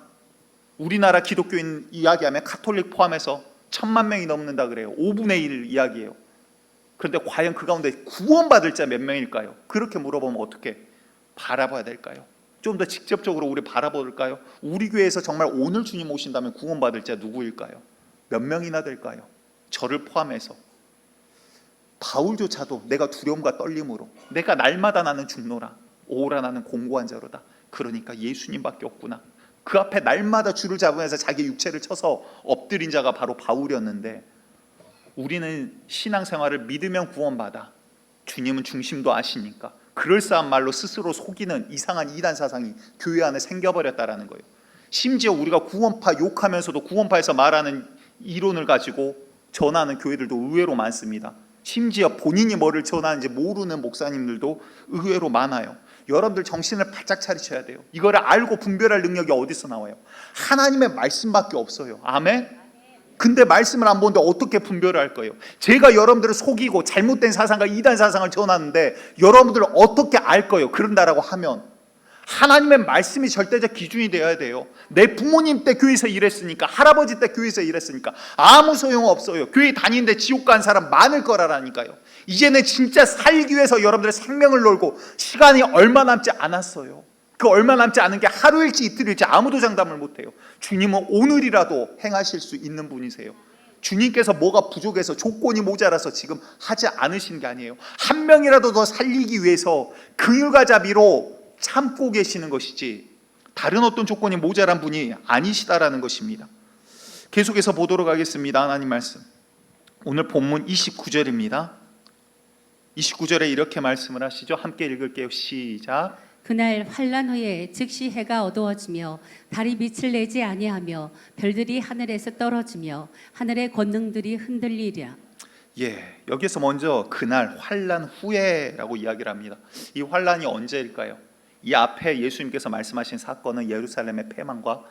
우리나라 기독교인 이야기하면 카톨릭 포함해서 1,000만 명이 넘는다 그래요. 5분의 1 이야기예요. 그런데 과연 그 가운데 구원받을 자 몇 명일까요? 그렇게 물어보면 어떻게 바라봐야 될까요? 좀 더 직접적으로 우리 바라볼까요? 우리 교회에서 정말 오늘 주님 오신다면 구원받을 자 누구일까요? 몇 명이나 될까요? 저를 포함해서. 바울조차도 내가 두려움과 떨림으로 내가 날마다 나는 죽노라 오라 나는 공고한 자로다. 그러니까 예수님밖에 없구나. 그 앞에 날마다 줄을 잡으면서 자기 육체를 쳐서 엎드린 자가 바로 바울이었는데, 우리는 신앙생활을 믿으면 구원받아. 주님은 중심도 아시니까 그럴싸한 말로 스스로 속이는 이상한 이단 사상이 교회 안에 생겨버렸다라는 거예요. 심지어 우리가 구원파 욕하면서도 구원파에서 말하는 이론을 가지고 전하는 교회들도 의외로 많습니다. 심지어 본인이 뭐를 전하는지 모르는 목사님들도 의외로 많아요. 여러분들 정신을 바짝 차리셔야 돼요. 이거를 알고 분별할 능력이 어디서 나와요? 하나님의 말씀밖에 없어요. 아멘? 근데 말씀을 안 보는데 어떻게 분별을 할 거예요? 제가 여러분들을 속이고 잘못된 사상과 이단 사상을 전하는데 여러분들을 어떻게 알 거예요? 그런다라고 하면 하나님의 말씀이 절대적 기준이 되어야 돼요. 내 부모님 때 교회에서 일했으니까, 할아버지 때 교회에서 일했으니까 아무 소용없어요. 교회 다니는데 지옥 간 사람 많을 거라니까요. 이제는 진짜 살기 위해서 여러분들의 생명을 걸고 시간이 얼마 남지 않았어요. 그 얼마 남지 않은 게 하루일지 이틀일지 아무도 장담을 못해요. 주님은 오늘이라도 행하실 수 있는 분이세요. 주님께서 뭐가 부족해서 조건이 모자라서 지금 하지 않으신 게 아니에요. 한 명이라도 더 살리기 위해서 긍휼과 자비로 참고 계시는 것이지 다른 어떤 조건이 모자란 분이 아니시다라는 것입니다. 계속해서 보도록 하겠습니다. 하나님 말씀, 오늘 본문 29절입니다. 29절에 이렇게 말씀을 하시죠. 함께 읽을게요. 시작. 그날 환란 후에 즉시 해가 어두워지며 달이 빛을 내지 아니하며 별들이 하늘에서 떨어지며 하늘의 권능들이 흔들리랴. 여기서 먼저 그날 환란 후에라고 이야기를 합니다. 이 환란이 언제일까요? 이 앞에 예수님께서 말씀하신 사건은 예루살렘의 폐망과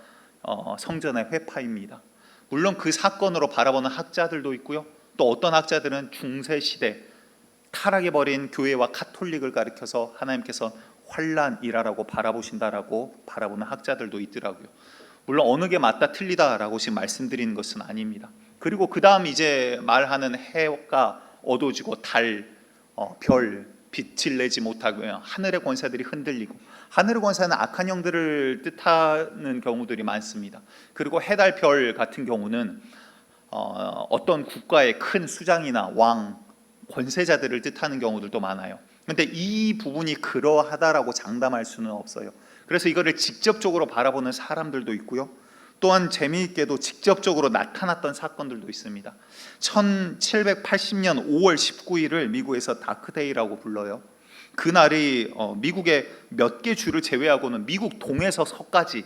성전의 회파입니다. 물론 그 사건으로 바라보는 학자들도 있고요. 또 어떤 학자들은 중세시대 타락해버린 교회와 카톨릭을 가리켜서 하나님께서 환란이라고 바라보신다라고 바라보는 학자들도 있더라고요. 물론 어느 게 맞다 틀리다라고 지금 말씀드리는 것은 아닙니다. 그리고 그 다음 이제 말하는 해가 어두워지고 달, 별 빛을 내지 못하고요. 하늘의 권세들이 흔들리고, 하늘의 권세는 악한 영들을 뜻하는 경우들이 많습니다. 그리고 해, 달, 별 같은 경우는 어떤 국가의 큰 수장이나 왕, 권세자들을 뜻하는 경우들도 많아요. 그런데 이 부분이 그러하다라고 장담할 수는 없어요. 그래서 이거를 직접적으로 바라보는 사람들도 있고요. 또한 재미있게도 직접적으로 나타났던 사건들도 있습니다. 1780년 5월 19일을 미국에서 다크데이라고 불러요. 그날이 미국의 몇 개 주를 제외하고는 미국 동에서 서까지,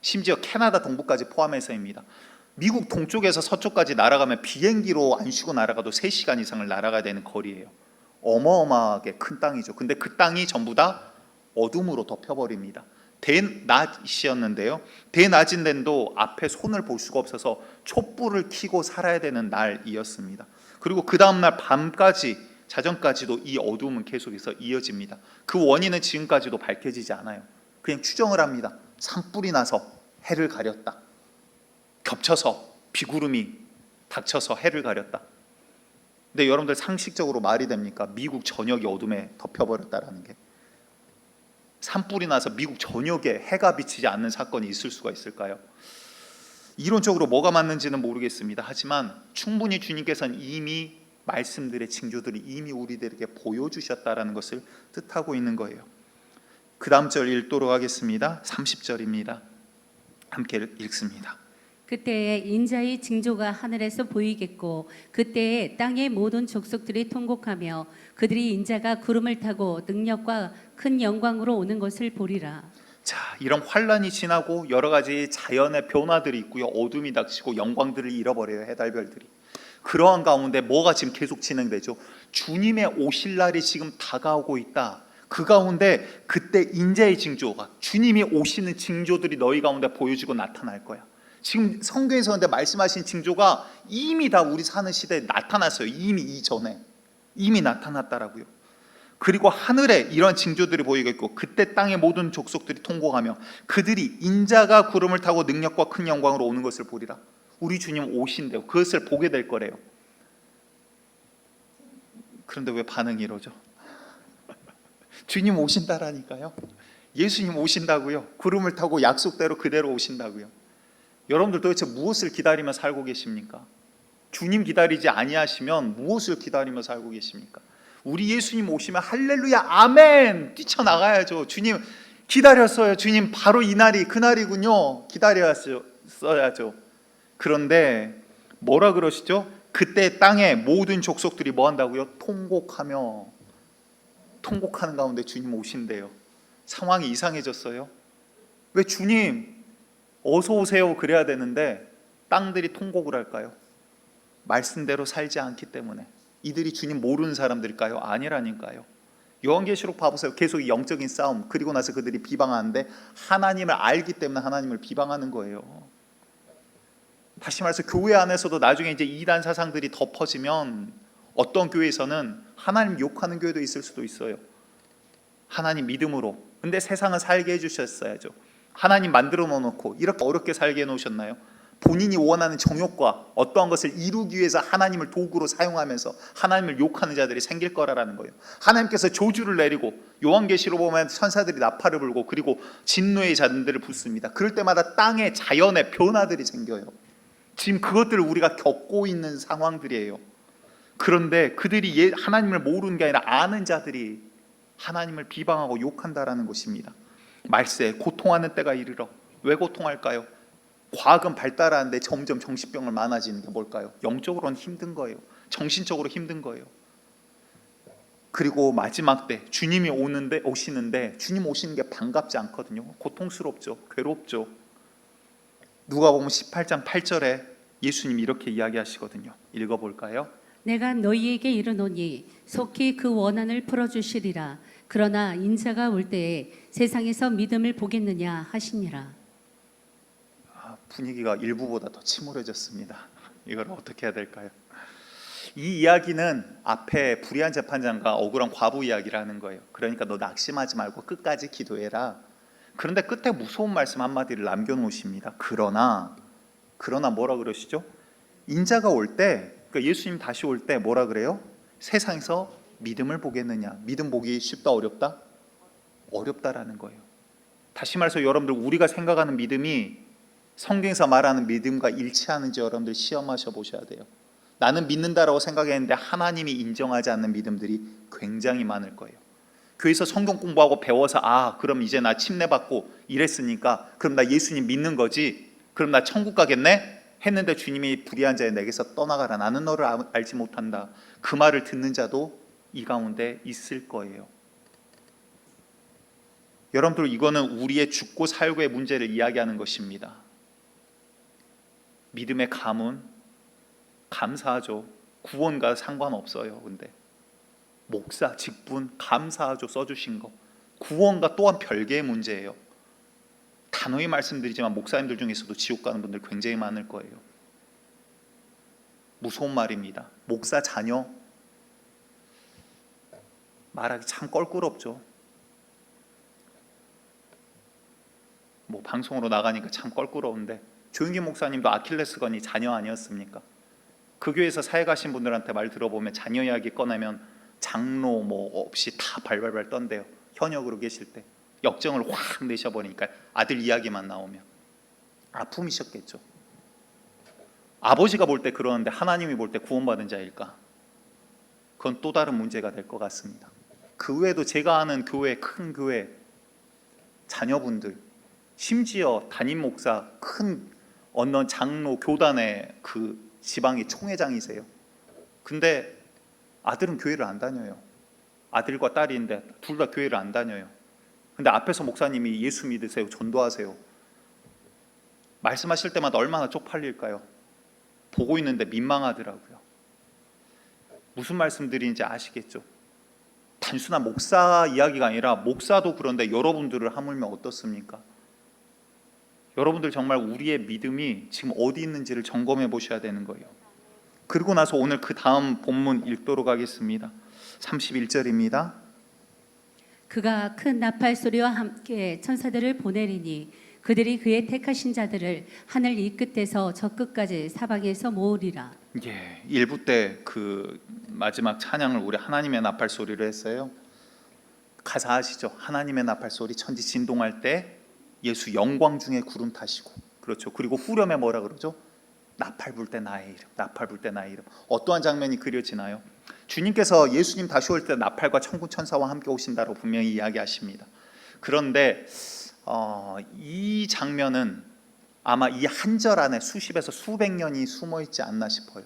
심지어 캐나다 동부까지 포함해서입니다. 미국 동쪽에서 서쪽까지 날아가면 비행기로 안 쉬고 날아가도 3시간 이상을 날아가야 되는 거리예요. 어마어마하게 큰 땅이죠. 근데 그 땅이 전부 다 어둠으로 덮여버립니다. 대낮이었는데요. 대낮인데도 앞에 손을 볼 수가 없어서 촛불을 켜고 살아야 되는 날이었습니다. 그리고 그 다음날 밤까지, 자정까지도 이 어두움은 계속해서 이어집니다. 그 원인은 지금까지도 밝혀지지 않아요. 그냥 추정을 합니다. 산불이 나서 해를 가렸다. 겹쳐서 비구름이 닥쳐서 해를 가렸다. 근데 여러분들 상식적으로 말이 됩니까? 미국 전역이 어둠에 덮여버렸다라는 게. 산불이 나서 미국 전역에 해가 비치지 않는 사건이 있을 수가 있을까요? 이론적으로 뭐가 맞는지는 모르겠습니다. 하지만 충분히 주님께서는 이미 말씀들의 징조들을 이미 우리들에게 보여주셨다라는 것을 뜻하고 있는 거예요. 그 다음 절 읽도록 하겠습니다. 30절입니다. 함께 읽습니다. 그때에 인자의 징조가 하늘에서 보이겠고 그때에 땅의 모든 족속들이 통곡하며 그들이 인자가 구름을 타고 능력과 큰 영광으로 오는 것을 보리라. 자, 이런 환란이 지나고 여러 가지 자연의 변화들이 있고요. 어둠이 닥치고 영광들을 잃어버려요. 해달별들이. 그러한 가운데 뭐가 지금 계속 진행되죠? 주님의 오실 날이 지금 다가오고 있다. 그 가운데 그때 인자의 징조가, 주님이 오시는 징조들이 너희 가운데 보여지고 나타날 거야. 지금 성경에서 근데 말씀하신 징조가 이미 다 우리 사는 시대에 나타났어요. 이미 이전에 이미 나타났다라고요. 그리고 하늘에 이런 징조들이 보이겠고 그때 땅의 모든 족속들이 통곡하며 그들이 인자가 구름을 타고 능력과 큰 영광으로 오는 것을 보리라. 우리 주님 오신대요. 그것을 보게 될 거래요. 그런데 왜 반응이 이러죠? 주님 오신다라니까요. 예수님 오신다고요. 구름을 타고 약속대로 그대로 오신다고요. 여러분들 도대체 무엇을 기다리며 살고 계십니까? 주님 기다리지 아니하시면 무엇을 기다리며 살고 계십니까? 우리 예수님 오시면 할렐루야 아멘 뛰쳐나가야죠. 주님 기다렸어요. 주님 바로 이날이 그날이군요. 기다렸어야죠. 그런데 뭐라 그러시죠? 그때 땅의 모든 족속들이 뭐 한다고요? 통곡하며, 통곡하는 가운데 주님 오신대요. 상황이 이상해졌어요. 왜 주님 어서 오세요 그래야 되는데 땅들이 통곡을 할까요? 말씀대로 살지 않기 때문에. 이들이 주님 모르는 사람들일까요? 아니라니까요. 요한계시록 봐보세요. 계속 영적인 싸움. 그리고 나서 그들이 비방하는데 하나님을 알기 때문에 하나님을 비방하는 거예요. 다시 말해서 교회 안에서도 나중에 이제 이단 사상들이 덮어지면 어떤 교회에서는 하나님 욕하는 교회도 있을 수도 있어요. 하나님 믿음으로. 근데 세상은 살게 해주셨어야죠. 하나님 만들어 놓고 이렇게 어렵게 살게 해놓으셨나요? 본인이 원하는 정욕과 어떠한 것을 이루기 위해서 하나님을 도구로 사용하면서 하나님을 욕하는 자들이 생길 거라는 거예요. 하나님께서 조주를 내리고 요한계시로 보면 천사들이 나팔을 불고 그리고 진노의 잔들을 붓습니다. 그럴 때마다 땅의 자연의 변화들이 생겨요. 지금 그것들을 우리가 겪고 있는 상황들이에요. 그런데 그들이 하나님을 모르는 게 아니라 아는 자들이 하나님을 비방하고 욕한다라는 것입니다. 말세 고통하는 때가 이르러. 왜 고통할까요? 과학은 발달하는데 점점 정신병을 많아지는 게 뭘까요? 영적으로는 힘든 거예요. 정신적으로 힘든 거예요. 그리고 마지막 때 주님이 오시는데 주님 오시는 게 반갑지 않거든요. 고통스럽죠. 괴롭죠. 누가복음 18장 8절에 예수님이 이렇게 이야기하시거든요. 읽어볼까요? 내가 너희에게 이르노니 속히 그 원한을 풀어주시리라. 그러나 인자가 올 때에 세상에서 믿음을 보겠느냐 하시니라. 분위기가 일부보다 더 침울해졌습니다. 이걸 어떻게 해야 될까요? 이 이야기는 앞에 불의한 재판장과 억울한 과부 이야기를 하는 거예요. 그러니까 너 낙심하지 말고 끝까지 기도해라. 그런데 끝에 무서운 말씀 한마디를 남겨놓으십니다. 그러나 뭐라 그러시죠? 인자가 올 때, 그러니까 예수님 다시 올 때 뭐라 그래요? 세상에서 믿음을 보겠느냐? 믿음 보기 쉽다 어렵다? 어렵다라는 거예요. 다시 말해서 여러분들 우리가 생각하는 믿음이 성경에서 말하는 믿음과 일치하는지 여러분들 시험하셔 보셔야 돼요. 나는 믿는다라고 생각했는데 하나님이 인정하지 않는 믿음들이 굉장히 많을 거예요. 교회에서 성경 공부하고 배워서 그럼 이제 나 침례받고 이랬으니까 그럼 나 예수님 믿는 거지, 그럼 나 천국 가겠네 했는데 주님이 불의한 자에 내게서 떠나가라, 나는 너를 알지 못한다. 그 말을 듣는 자도 이 가운데 있을 거예요. 여러분들 이거는 우리의 죽고 살고의 문제를 이야기하는 것입니다. 믿음의 가문 감사하죠. 구원과 상관없어요. 근데 목사 직분 감사하죠. 써주신 거. 구원과 또한 별개의 문제예요. 단호히 말씀드리지만 목사님들 중에서도 지옥 가는 분들 굉장히 많을 거예요. 무서운 말입니다. 목사 자녀 말하기 참 껄끄럽죠. 뭐 방송으로 나가니까 참 껄끄러운데 조윤기 목사님도 아킬레스건이 자녀 아니었습니까? 그 교회에서 사회 가신 분들한테 말 들어보면 자녀 이야기 꺼내면 장로 뭐 없이 다 발발발 떤대요. 현역으로 계실 때 역정을 확 내셔버리니까 아들 이야기만 나오면 아픔이셨겠죠. 아버지가 볼 때 그러는데 하나님이 볼 때 구원받은 자일까? 그건 또 다른 문제가 될 것 같습니다. 그 외에도 제가 아는 교회, 큰 교회 자녀분들, 심지어 담임 목사, 큰 어느 장로 교단의 그 지방의 총회장이세요. 근데 아들은 교회를 안 다녀요. 아들과 딸인데 둘 다 교회를 안 다녀요. 근데 앞에서 목사님이 예수 믿으세요, 전도하세요, 말씀하실 때마다 얼마나 쪽팔릴까요? 보고 있는데 민망하더라고요. 무슨 말씀드리는지 아시겠죠? 단순한 목사 이야기가 아니라 목사도 그런데 여러분들을 하물며 어떻습니까? 여러분들 정말 우리의 믿음이 지금 어디 있는지를 점검해 보셔야 되는 거예요. 그리고 나서 오늘 그 다음 본문 읽도록 하겠습니다. 31절입니다. 그가 큰 나팔 소리와 함께 천사들을 보내리니 그들이 그의 택하신 자들을 하늘 이 끝에서 저 끝까지 사방에서 모으리라. 예, 1부 때 그 마지막 찬양을 우리 하나님의 나팔 소리로 했어요. 가사 아시죠? 하나님의 나팔 소리, 천지 진동할 때 예수 영광 중에 구름 타시고, 그렇죠. 그리고 후렴에 뭐라 그러죠? 나팔 불 때 나의 이름, 나팔 불 때 나의 이름. 어떠한 장면이 그려지나요? 주님께서 예수님 다시 올 때 나팔과 천군 천사와 함께 오신다고 분명히 이야기하십니다. 그런데 이 장면은 아마 이 한 절 안에 수십에서 수백 년이 숨어 있지 않나 싶어요.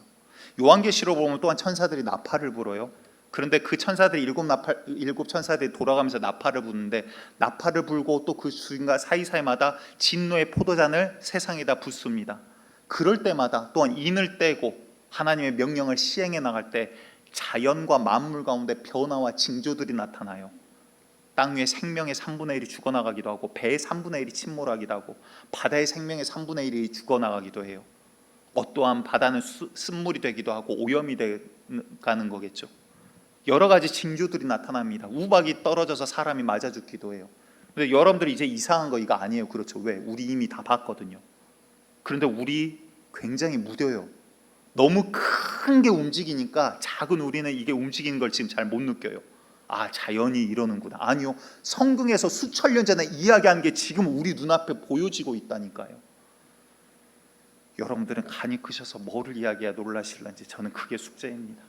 요한계시록 보면 또한 천사들이 나팔을 불어요. 그런데 그 천사들이 일곱 천사들이 돌아가면서 나팔을 부는데, 나팔을 불고 또 그 순간 사이사이마다 진노의 포도잔을 세상에다 붓습니다. 그럴 때마다 또한 인을 떼고 하나님의 명령을 시행해 나갈 때 자연과 만물 가운데 변화와 징조들이 나타나요. 땅 위에 생명의 3분의 1이 죽어나가기도 하고, 배의 3분의 1이 침몰하기도 하고, 바다의 생명의 3분의 1이 죽어나가기도 해요. 어떠한 바다는 쓴물이 되기도 하고 오염이 돼가는 거겠죠. 여러 가지 징조들이 나타납니다. 우박이 떨어져서 사람이 맞아 죽기도 해요. 근데 여러분들이 이제 이상한 거 이거 아니에요. 그렇죠? 왜? 우리 이미 다 봤거든요. 그런데 우리 굉장히 무뎌요. 너무 큰 게 움직이니까 작은 우리는 이게 움직이는 걸 지금 잘 못 느껴요. 아, 자연이 이러는구나. 아니요, 성경에서 수천 년 전에 이야기한 게 지금 우리 눈앞에 보여지고 있다니까요. 여러분들은 간이 크셔서 뭐를 이야기해야 놀라실런지 저는 그게 숙제입니다.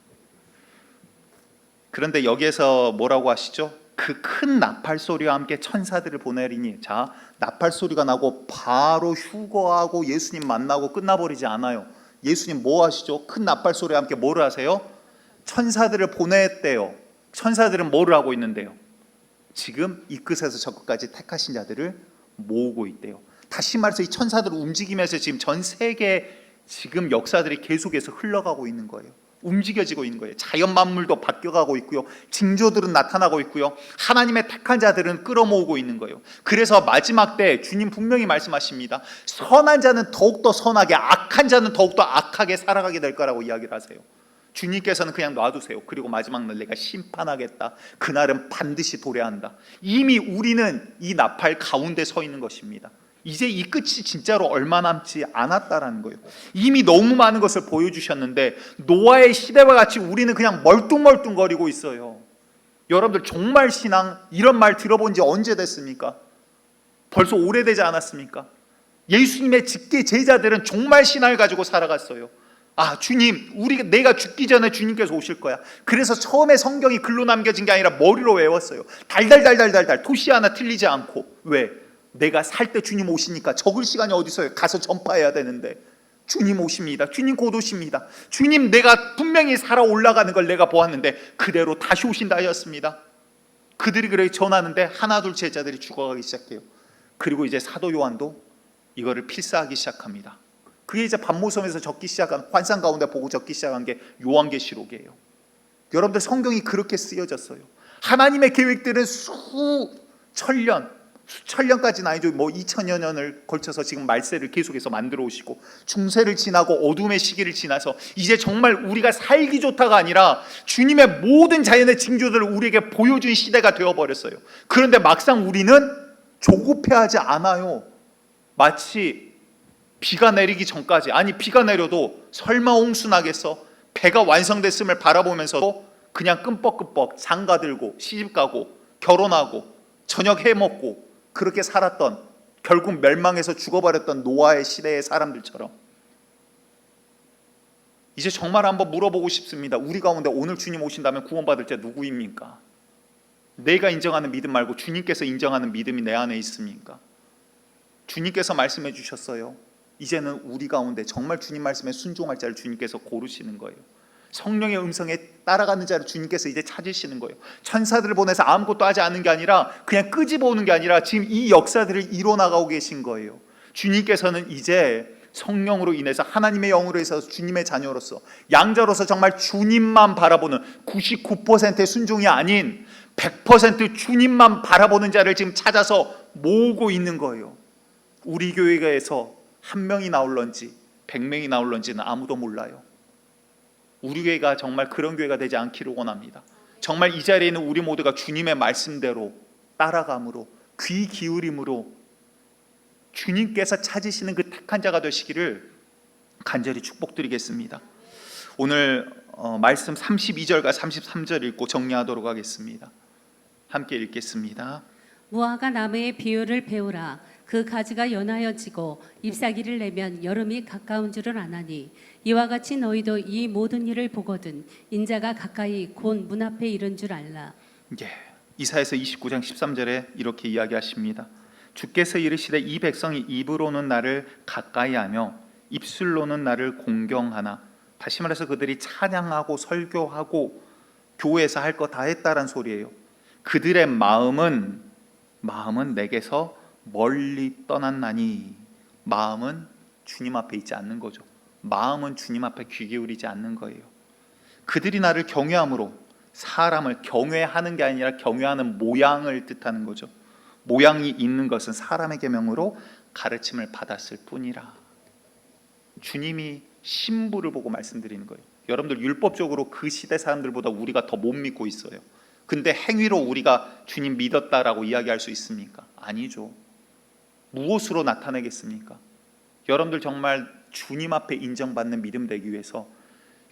그런데 여기에서 뭐라고 하시죠? 그 큰 나팔 소리와 함께 천사들을 보내리니, 자, 나팔 소리가 나고 바로 휴거하고 예수님 만나고 끝나버리지 않아요. 예수님 뭐 하시죠? 큰 나팔 소리와 함께 뭐를 하세요? 천사들을 보냈대요. 천사들은 뭐를 하고 있는데요? 지금 이 끝에서 저 끝까지 택하신 자들을 모으고 있대요. 다시 말해서 이 천사들을 움직이면서 지금 전 세계 지금 역사들이 계속해서 흘러가고 있는 거예요. 움직여지고 있는 거예요. 자연 만물도 바뀌어가고 있고요. 징조들은 나타나고 있고요. 하나님의 택한 자들은 끌어모으고 있는 거예요. 그래서 마지막 때 주님 분명히 말씀하십니다. 선한 자는 더욱더 선하게, 악한 자는 더욱더 악하게 살아가게 될 거라고 이야기를 하세요. 주님께서는 그냥 놔두세요. 그리고 마지막 날 내가 심판하겠다. 그날은 반드시 도래한다. 이미 우리는 이 나팔 가운데 서 있는 것입니다. 이제 이 끝이 진짜로 얼마 남지 않았다라는 거예요. 이미 너무 많은 것을 보여주셨는데 노아의 시대와 같이 우리는 그냥 멀뚱멀뚱거리고 있어요. 여러분들 정말 신앙 이런 말 들어본 지 언제 됐습니까? 벌써 오래되지 않았습니까? 예수님의 직계 제자들은 정말 신앙을 가지고 살아갔어요. 아, 주님, 내가 죽기 전에 주님께서 오실 거야. 그래서 처음에 성경이 글로 남겨진 게 아니라 머리로 외웠어요. 달달달달달달 토시 하나 틀리지 않고. 왜? 내가 살 때 주님 오시니까 적을 시간이 어디 있어요? 가서 전파해야 되는데 주님 오십니다. 주님 곧 오십니다. 주님, 내가 분명히 살아 올라가는 걸 내가 보았는데 그대로 다시 오신다 하였습니다. 그들이 그렇게 전하는데 하나둘 제자들이 죽어가기 시작해요. 그리고 이제 사도 요한도 이거를 필사하기 시작합니다. 그게 이제 밤모섬에서 적기 시작한, 환상 가운데 보고 적기 시작한 게 요한계시록이에요. 여러분들 성경이 그렇게 쓰여졌어요. 하나님의 계획들은 수천 년까지는 아니죠. 2000여 년을 걸쳐서 지금 말세를 계속해서 만들어 오시고 중세를 지나고 어둠의 시기를 지나서 이제 정말 우리가 살기 좋다가 아니라 주님의 모든 자연의 징조들을 우리에게 보여준 시대가 되어버렸어요. 그런데 막상 우리는 조급해하지 않아요. 마치 비가 내리기 전까지, 아니 비가 내려도 설마 홍수나겠어? 배가 완성됐음을 바라보면서도 그냥 끔뻑끔뻑 장가 들고 시집가고 결혼하고 저녁 해먹고 그렇게 살았던, 결국 멸망해서 죽어버렸던 노아의 시대의 사람들처럼 이제 정말 한번 물어보고 싶습니다. 우리 가운데 오늘 주님 오신다면 구원받을 자 누구입니까? 내가 인정하는 믿음 말고 주님께서 인정하는 믿음이 내 안에 있습니까? 주님께서 말씀해 주셨어요. 이제는 우리 가운데 정말 주님 말씀에 순종할 자를 주님께서 고르시는 거예요. 성령의 음성에 따라가는 자를 주님께서 이제 찾으시는 거예요. 천사들을 보내서 아무것도 하지 않는 게 아니라 그냥 끄집어오는 게 아니라 지금 이 역사들을 이뤄나가고 계신 거예요. 주님께서는 이제 성령으로 인해서 하나님의 영으로 있어서 주님의 자녀로서 양자로서 정말 주님만 바라보는 99%의 순종이 아닌 100% 주님만 바라보는 자를 지금 찾아서 모으고 있는 거예요. 우리 교회에서 한 명이 나올런지 100명이 나올런지는 아무도 몰라요. 우리 교회가 정말 그런 교회가 되지 않기를 원합니다. 정말 이 자리에 있는 우리 모두가 주님의 말씀대로 따라감으로, 귀 기울임으로 주님께서 찾으시는 그 택한 자가 되시기를 간절히 축복드리겠습니다. 오늘 말씀 32절과 33절 읽고 정리하도록 하겠습니다. 함께 읽겠습니다. 무화과 나무의 비유를 배우라. 그 가지가 연하여지고 잎사귀를 내면 여름이 가까운 줄을 아나니 이와 같이 너희도 이 모든 일을 보거든 인자가 가까이 곧 문 앞에 이른 줄 알라. 이사야서 29장 13절에 이렇게 이야기하십니다. 주께서 이르시되 이 백성이 입으로는 나를 가까이하며 입술로는 나를 공경하나, 다시 말해서 그들이 찬양하고 설교하고 교회에서 할 거 다 했다란 소리예요. 그들의 마음은 내게서 멀리 떠났나니, 마음은 주님 앞에 있지 않는 거죠. 마음은 주님 앞에 귀 기울이지 않는 거예요. 그들이 나를 경외함으로, 사람을 경외하는 게 아니라 경외하는 모양을 뜻하는 거죠. 모양이 있는 것은 사람의 계명으로 가르침을 받았을 뿐이라. 주님이 신부를 보고 말씀드리는 거예요. 여러분들 율법적으로 그 시대 사람들보다 우리가 더 못 믿고 있어요. 근데 행위로 우리가 주님 믿었다라고 이야기할 수 있습니까? 아니죠. 무엇으로 나타내겠습니까? 여러분들 정말 주님 앞에 인정받는 믿음 되기 위해서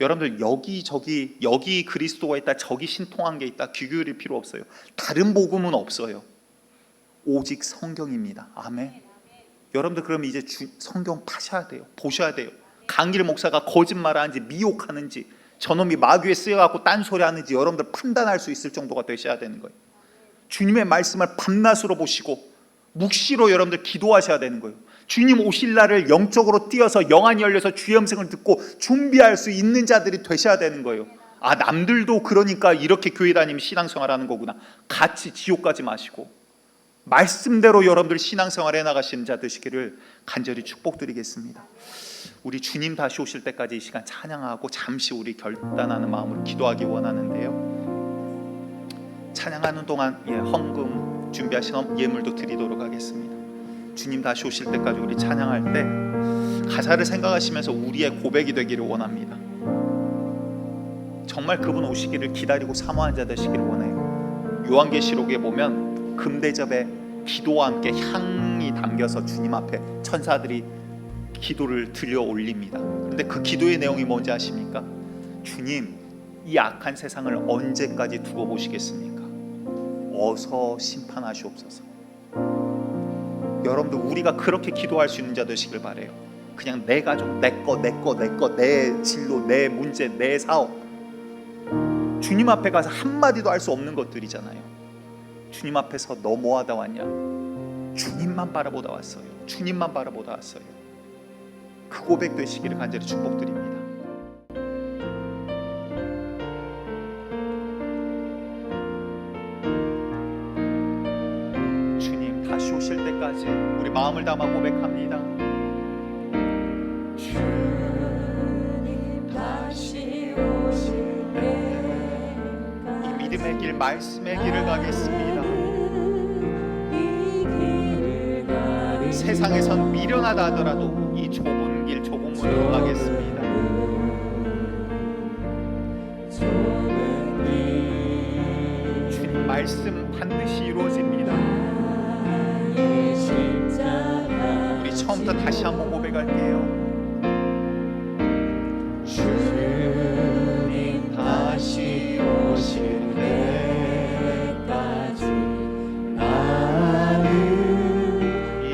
여러분들 여기저기, 여기 그리스도가 있다, 저기 신통한 게 있다, 귀 기울일 필요 없어요. 다른 복음은 없어요. 오직 성경입니다. 아멘. 여러분들 그럼 이제 성경 파셔야 돼요. 보셔야 돼요. 강길 목사가 거짓말하는지 미혹하는지, 저놈이 마귀에 쓰여갖고 딴소리 하는지 여러분들 판단할 수 있을 정도가 되셔야 되는 거예요. 주님의 말씀을 밤낮으로 보시고 묵시로 여러분들 기도하셔야 되는 거예요. 주님 오실 날을 영적으로 뛰어서 영안이 열려서 주의 음성을 듣고 준비할 수 있는 자들이 되셔야 되는 거예요. 아, 남들도 그러니까 이렇게 교회 다니면 신앙생활 하는 거구나. 같이 지옥 가지 마시고 말씀대로 여러분들 신앙생활 해나가시는 자 되시기를 간절히 축복드리겠습니다. 우리 주님 다시 오실 때까지 이 시간 찬양하고 잠시 우리 결단하는 마음으로 기도하기 원하는데요. 찬양하는 동안 헌금 준비하신 예물도 드리도록 하겠습니다. 주님 다시 오실 때까지 우리 찬양할 때 가사를 생각하시면서 우리의 고백이 되기를 원합니다. 정말 그분 오시기를 기다리고 사모한 자 되시기를 원해요. 요한계시록에 보면 금대접에 기도와 함께 향이 담겨서 주님 앞에 천사들이 기도를 들려 올립니다. 그런데 그 기도의 내용이 뭔지 아십니까? 주님, 이 악한 세상을 언제까지 두고 보시겠습니까? 어서 심판하시옵소서. 여러분들 우리가 그렇게 기도할 수 있는 자 되시길 바래요. 그냥 내 가족, 내 거, 내 진로, 내 문제, 내 사업, 주님 앞에 가서 한마디도 할 수 없는 것들이잖아요. 주님 앞에서 너 뭐하다 왔냐? 주님만 바라보다 왔어요. 주님만 바라보다 왔어요. 그 고백 되시기를 간절히 축복드립니다. 주님 다시 오실 때까지 우리 마음을 담아 고백합니다. 주님 다시 오실 때까지 이 믿음의 길, 말씀의 길을 가겠습니다. 이 길을 가리 세상에선 미련하다 하더라도 이 좁은 길, 좁은 문으로 가겠습니다. 주님 말씀 반드시 이루어집니다. 우리 처음부터 다시 한번 고백할게요. 주님 다시 오실 때까지 나는 이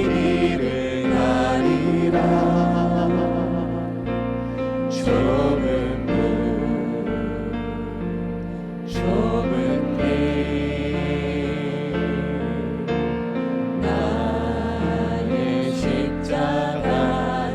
길을 가리라. 좁은 길 나의 십자가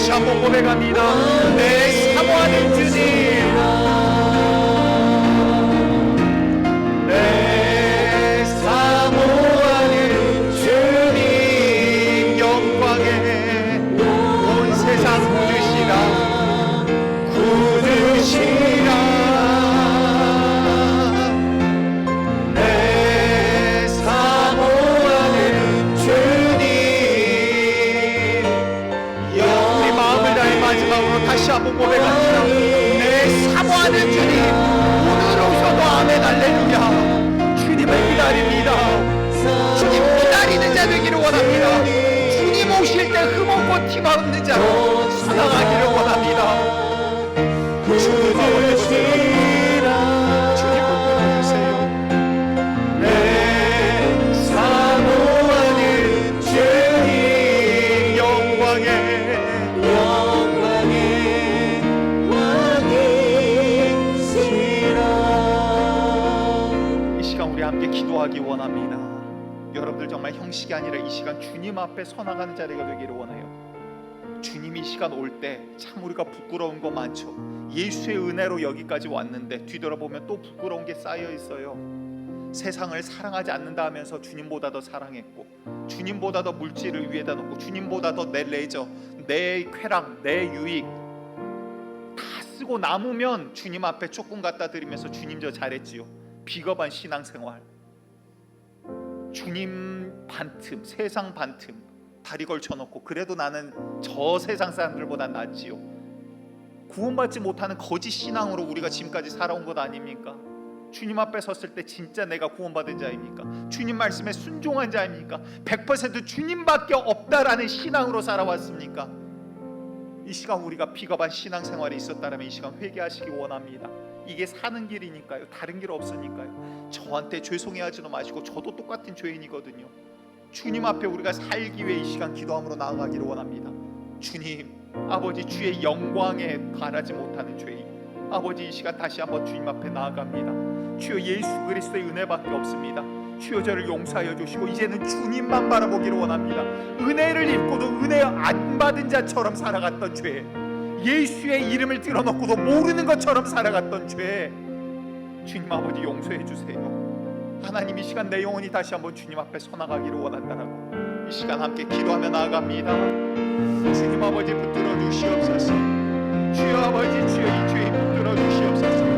다시 한번 고백합니다. 내 사모하는 주님, 내 사모하는 주님, 영광에 온 세상 굳으시라. 내 사모하는 주님, 우리 마음을 다해 마지막으로 다시 한번 고백합니다. 내 사모하는 주님, 오늘 오셔도 아멘 할렐루야. 주님을 기다립니다. 주님 기다리는 자 되기를 원합니다. 주님 오실 때 흠없고 티가 없는 자로 살아가기를 원합니다. 주님 아버지, 주님 붙들어주세요. 내 사모하는 주님, 영광의 왕이시라. 이 시간 우리 함께 기도하기 원합니다. 여러분들 정말 형식이 아니라 이 시간 주님 앞에 서나가는 자리가 되기를 원해요. 주님이 이 시간 올 때 참 우리가 부끄러운 거 많죠. 예수의 은혜로 여기까지 왔는데 뒤돌아보면 또 부끄러운 게 쌓여 있어요. 세상을 사랑하지 않는다 하면서 주님보다 더 사랑했고, 주님보다 더 물질을 위에다 놓고, 주님보다 더 내 레저, 내 쾌락, 내 유익 다 쓰고 남으면 주님 앞에 조금 갖다 드리면서 주님 저 잘했지요. 비겁한 신앙생활. 주님 반틈, 세상 반틈 다리 걸쳐놓고 그래도 나는 저 세상 사람들보다 낫지요. 구원받지 못하는 거짓 신앙으로 우리가 지금까지 살아온 것 아닙니까? 주님 앞에 섰을 때 진짜 내가 구원받은 자입니까? 주님 말씀에 순종한 자입니까? 100% 주님밖에 없다라는 신앙으로 살아왔습니까? 이 시간 우리가 비겁한 신앙생활이 있었다면 이 시간 회개하시기 원합니다. 이게 사는 길이니까요. 다른 길 없으니까요. 저한테 죄송해하지도 마시고 저도 똑같은 죄인이거든요. 주님 앞에 우리가 살기 위해 이 시간 기도함으로 나아가기를 원합니다. 주님, 아버지 주의 영광에 달하지 못하는 죄인, 아버지 이 시간 다시 한번 주님 앞에 나아갑니다. 주여 예수 그리스도의 은혜밖에 없습니다. 주여 저를 용서하여 주시고 이제는 주님만 바라보기를 원합니다. 은혜를 입고도 은혜 안 받은 자처럼 살아갔던 죄, 예수의 이름을 들어놓고도 모르는 것처럼 살아갔던 죄, 주님 아버지 용서해 주세요. 하나님 이 시간 내 영혼이 다시 한번 주님 앞에 서나가기를 원한다라고 이 시간 함께 기도하며 나아갑니다. 주님 아버지 붙들어 주시옵소서. 주여 아버지 주여 이 죄에 붙들어 주시옵소서.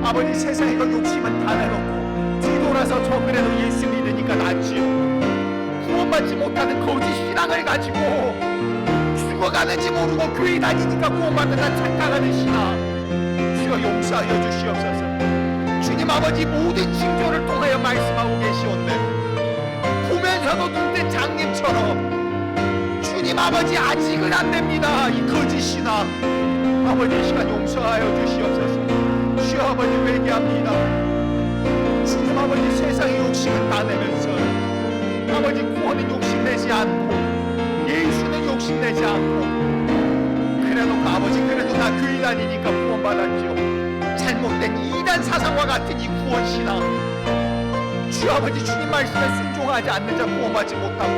아버지 세상에 그 욕심은 다 내놓고 뒤돌아서 저 그래도 예수 믿으니까 낫지요. 구원받지 못하는 거짓 신앙을 가지고 죽어가는지 모르고 교회 다니니까 구원받는다 착각하는 신앙, 주여 용서하여 주시옵소서. 주님 아버지 모든 징조를 통하여 말씀하고 계시온데 보면서도 눈뜬 장님처럼 주님 아버지 아직은 안 됩니다. 이 거짓 신앙 아버지 이 시간 용서하여 주시옵소서. 주여 아버지 회개합니다. 주님 아버지 세상의 욕심은 다 내면서 아버지 구원은 욕심내지 않고 예수는 욕심내지 않고 그래도 아버지 그래도 나 교회 다니니까 구원받았지요. 잘못된 이단 사상과 같은 이 구원 신앙, 주 아버지 주님 말씀에 순종하지 않는 자 구원받지 못하고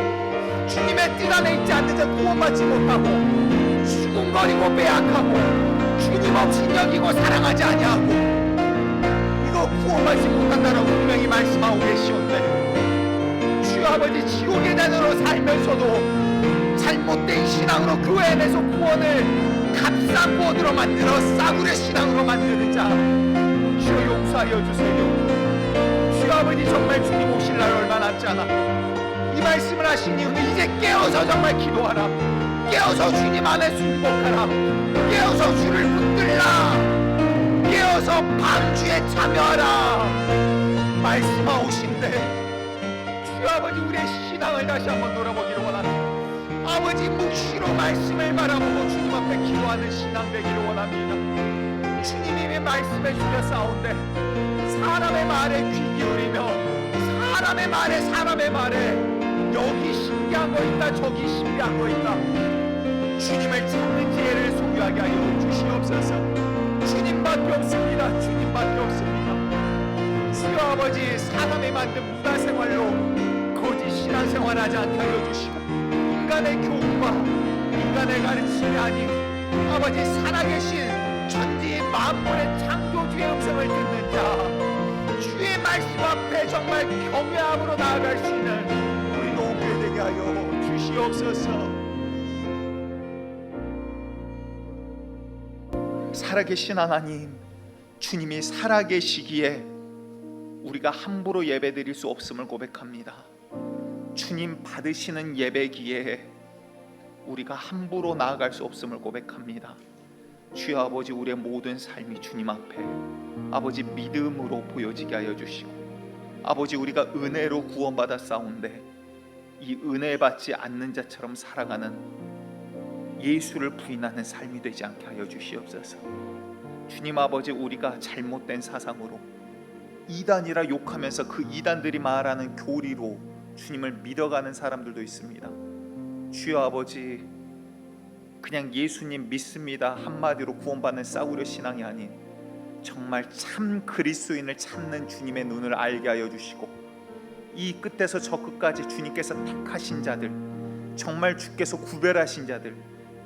주님의 뜻 안에 있지 않는 자 구원받지 못하고 수군거리고 빼앗하고 주님 없이 여기고 사랑하지 아니하고 이거 구원받지 못한다라고 분명히 말씀하고 계시온데 주 아버지 지옥의 자녀로 살면서도 잘못된 신앙으로 교회 내에서 구원을 값싼 구원으로 만들어 싸구려 신앙으로 만드는 자 주여 용서하여 주세요. 주 아버지 정말 주님 오실 날 얼마 남지 않아 이 말씀을 하신 이유는 이제 깨어서 정말 기도하라. 깨어서 주님 안에 순복하라. 깨어서 주를 붙들라. 깨어서 방주에 참여하라 말씀하오신데 주 아버지 우리의 신앙을 다시 한번 돌아보기를 원합니다. 아버지 묵시로 말씀을 바라보고 주님 앞에 기도하는 신앙 되기를 원합니다. 주님이 말씀해 주셨사온데 사람의 말에 귀 기울이며 사람의 말에 여기 신비한 거 있다 저기 신비한 거 있다 주님을 찾는 지혜를 소유하게 하여 주시옵소서. 주님밖에 없습니다. 주님밖에 없습니다. 주여 아버지 사람이 만든 문화생활로 거짓 신앙생활하지 않게 하여 주시고 인간의 교훈과 인간의 가르침이 아닌 아버지 살아계신 천지 만물의 창조주의 음성을 듣는 자, 주의 말씀 앞에 정말 경외함으로 나아갈 수 있는 우리 노교회 되게 하여 주시옵소서. 살아계신 하나님, 주님이 살아계시기에 우리가 함부로 예배드릴 수 없음을 고백합니다. 주님 받으시는 예배기에 우리가 함부로 나아갈 수 없음을 고백합니다. 주여 아버지, 우리의 모든 삶이 주님 앞에 아버지 믿음으로 보여지게 하여 주시고, 아버지 우리가 은혜로 구원받아 싸운데 이 은혜 받지 않는 자처럼 살아가는 예수를 부인하는 삶이 되지 않게 하여 주시옵소서. 주님 아버지, 우리가 잘못된 사상으로 이단이라 욕하면서 그 이단들이 말하는 교리로 주님을 믿어가는 사람들도 있습니다. 주여 아버지, 그냥 예수님 믿습니다 한마디로 구원받는 싸구려 신앙이 아닌 정말 참 그리스도인을 찾는 주님의 눈을 알게 하여 주시고, 이 끝에서 저 끝까지 주님께서 택하신 자들, 정말 주께서 구별하신 자들,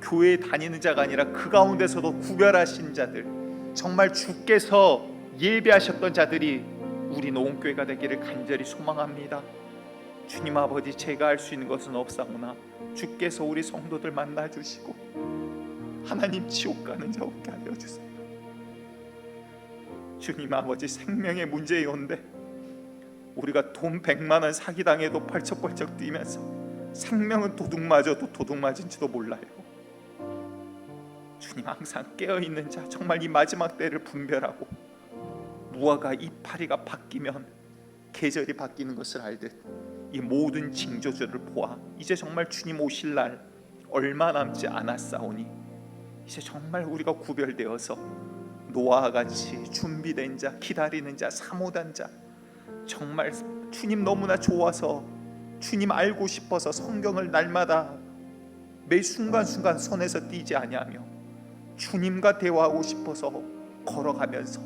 교회에 다니는 자가 아니라 그 가운데서도 구별하신 자들, 정말 주께서 예배하셨던 자들이 우리 노원교회가 되기를 간절히 소망합니다. 주님 아버지, 제가 할 수 있는 것은 없사오나 주께서 우리 성도들 만나주시고 하나님 지옥 가는 자 없게 하여 주세요. 주님 아버지, 생명의 문제이온데 우리가 돈 100만 원 사기당해도 펄쩍펄쩍 뛰면서 생명은 도둑 맞아도 도둑 맞은지도 몰라요. 주님, 항상 깨어있는 자, 정말 이 마지막 때를 분별하고 무화과 이파리가 바뀌면 계절이 바뀌는 것을 알듯 이 모든 징조들을 보아 이제 정말 주님 오실 날 얼마 남지 않았사오니 이제 정말 우리가 구별되어서 노아와 같이 준비된 자, 기다리는 자, 사모단 자, 정말 주님 너무나 좋아서 주님 알고 싶어서 성경을 날마다 매 순간순간 손에서 띄지 아니하며 주님과 대화하고 싶어서 걸어가면서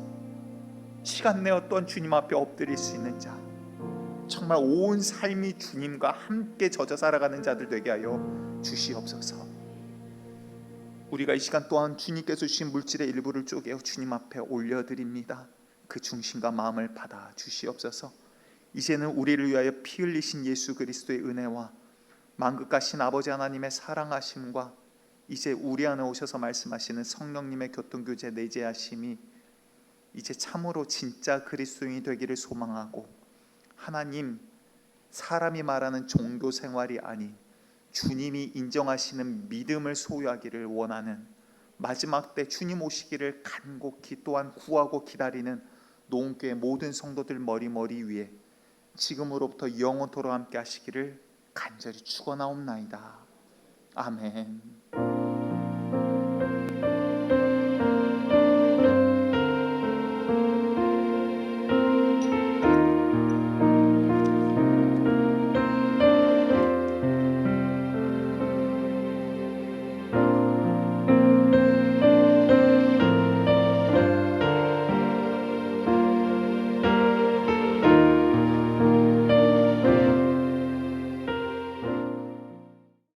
시간 내었던 주님 앞에 엎드릴 수 있는 자, 정말 온 삶이 주님과 함께 젖어 살아가는 자들 되게 하여 주시옵소서. 우리가 이 시간 또한 주님께서 주신 물질의 일부를 쪼개어 주님 앞에 올려드립니다. 그 중심과 마음을 받아 주시옵소서. 이제는 우리를 위하여 피 흘리신 예수 그리스도의 은혜와 만극하신 아버지 하나님의 사랑하심과 이제 우리 안에 오셔서 말씀하시는 성령님의 교통교제 내재하심이 이제 참으로 진짜 그리스도인이 되기를 소망하고, 하나님, 사람이 말하는 종교 생활이 아닌 주님이 인정하시는 믿음을 소유하기를 원하는, 마지막 때 주님 오시기를 간곡히 또한 구하고 기다리는 노원교회 모든 성도들 머리 위에 지금으로부터 영원토록 함께 하시기를 간절히 축원하옵나이다. 아멘.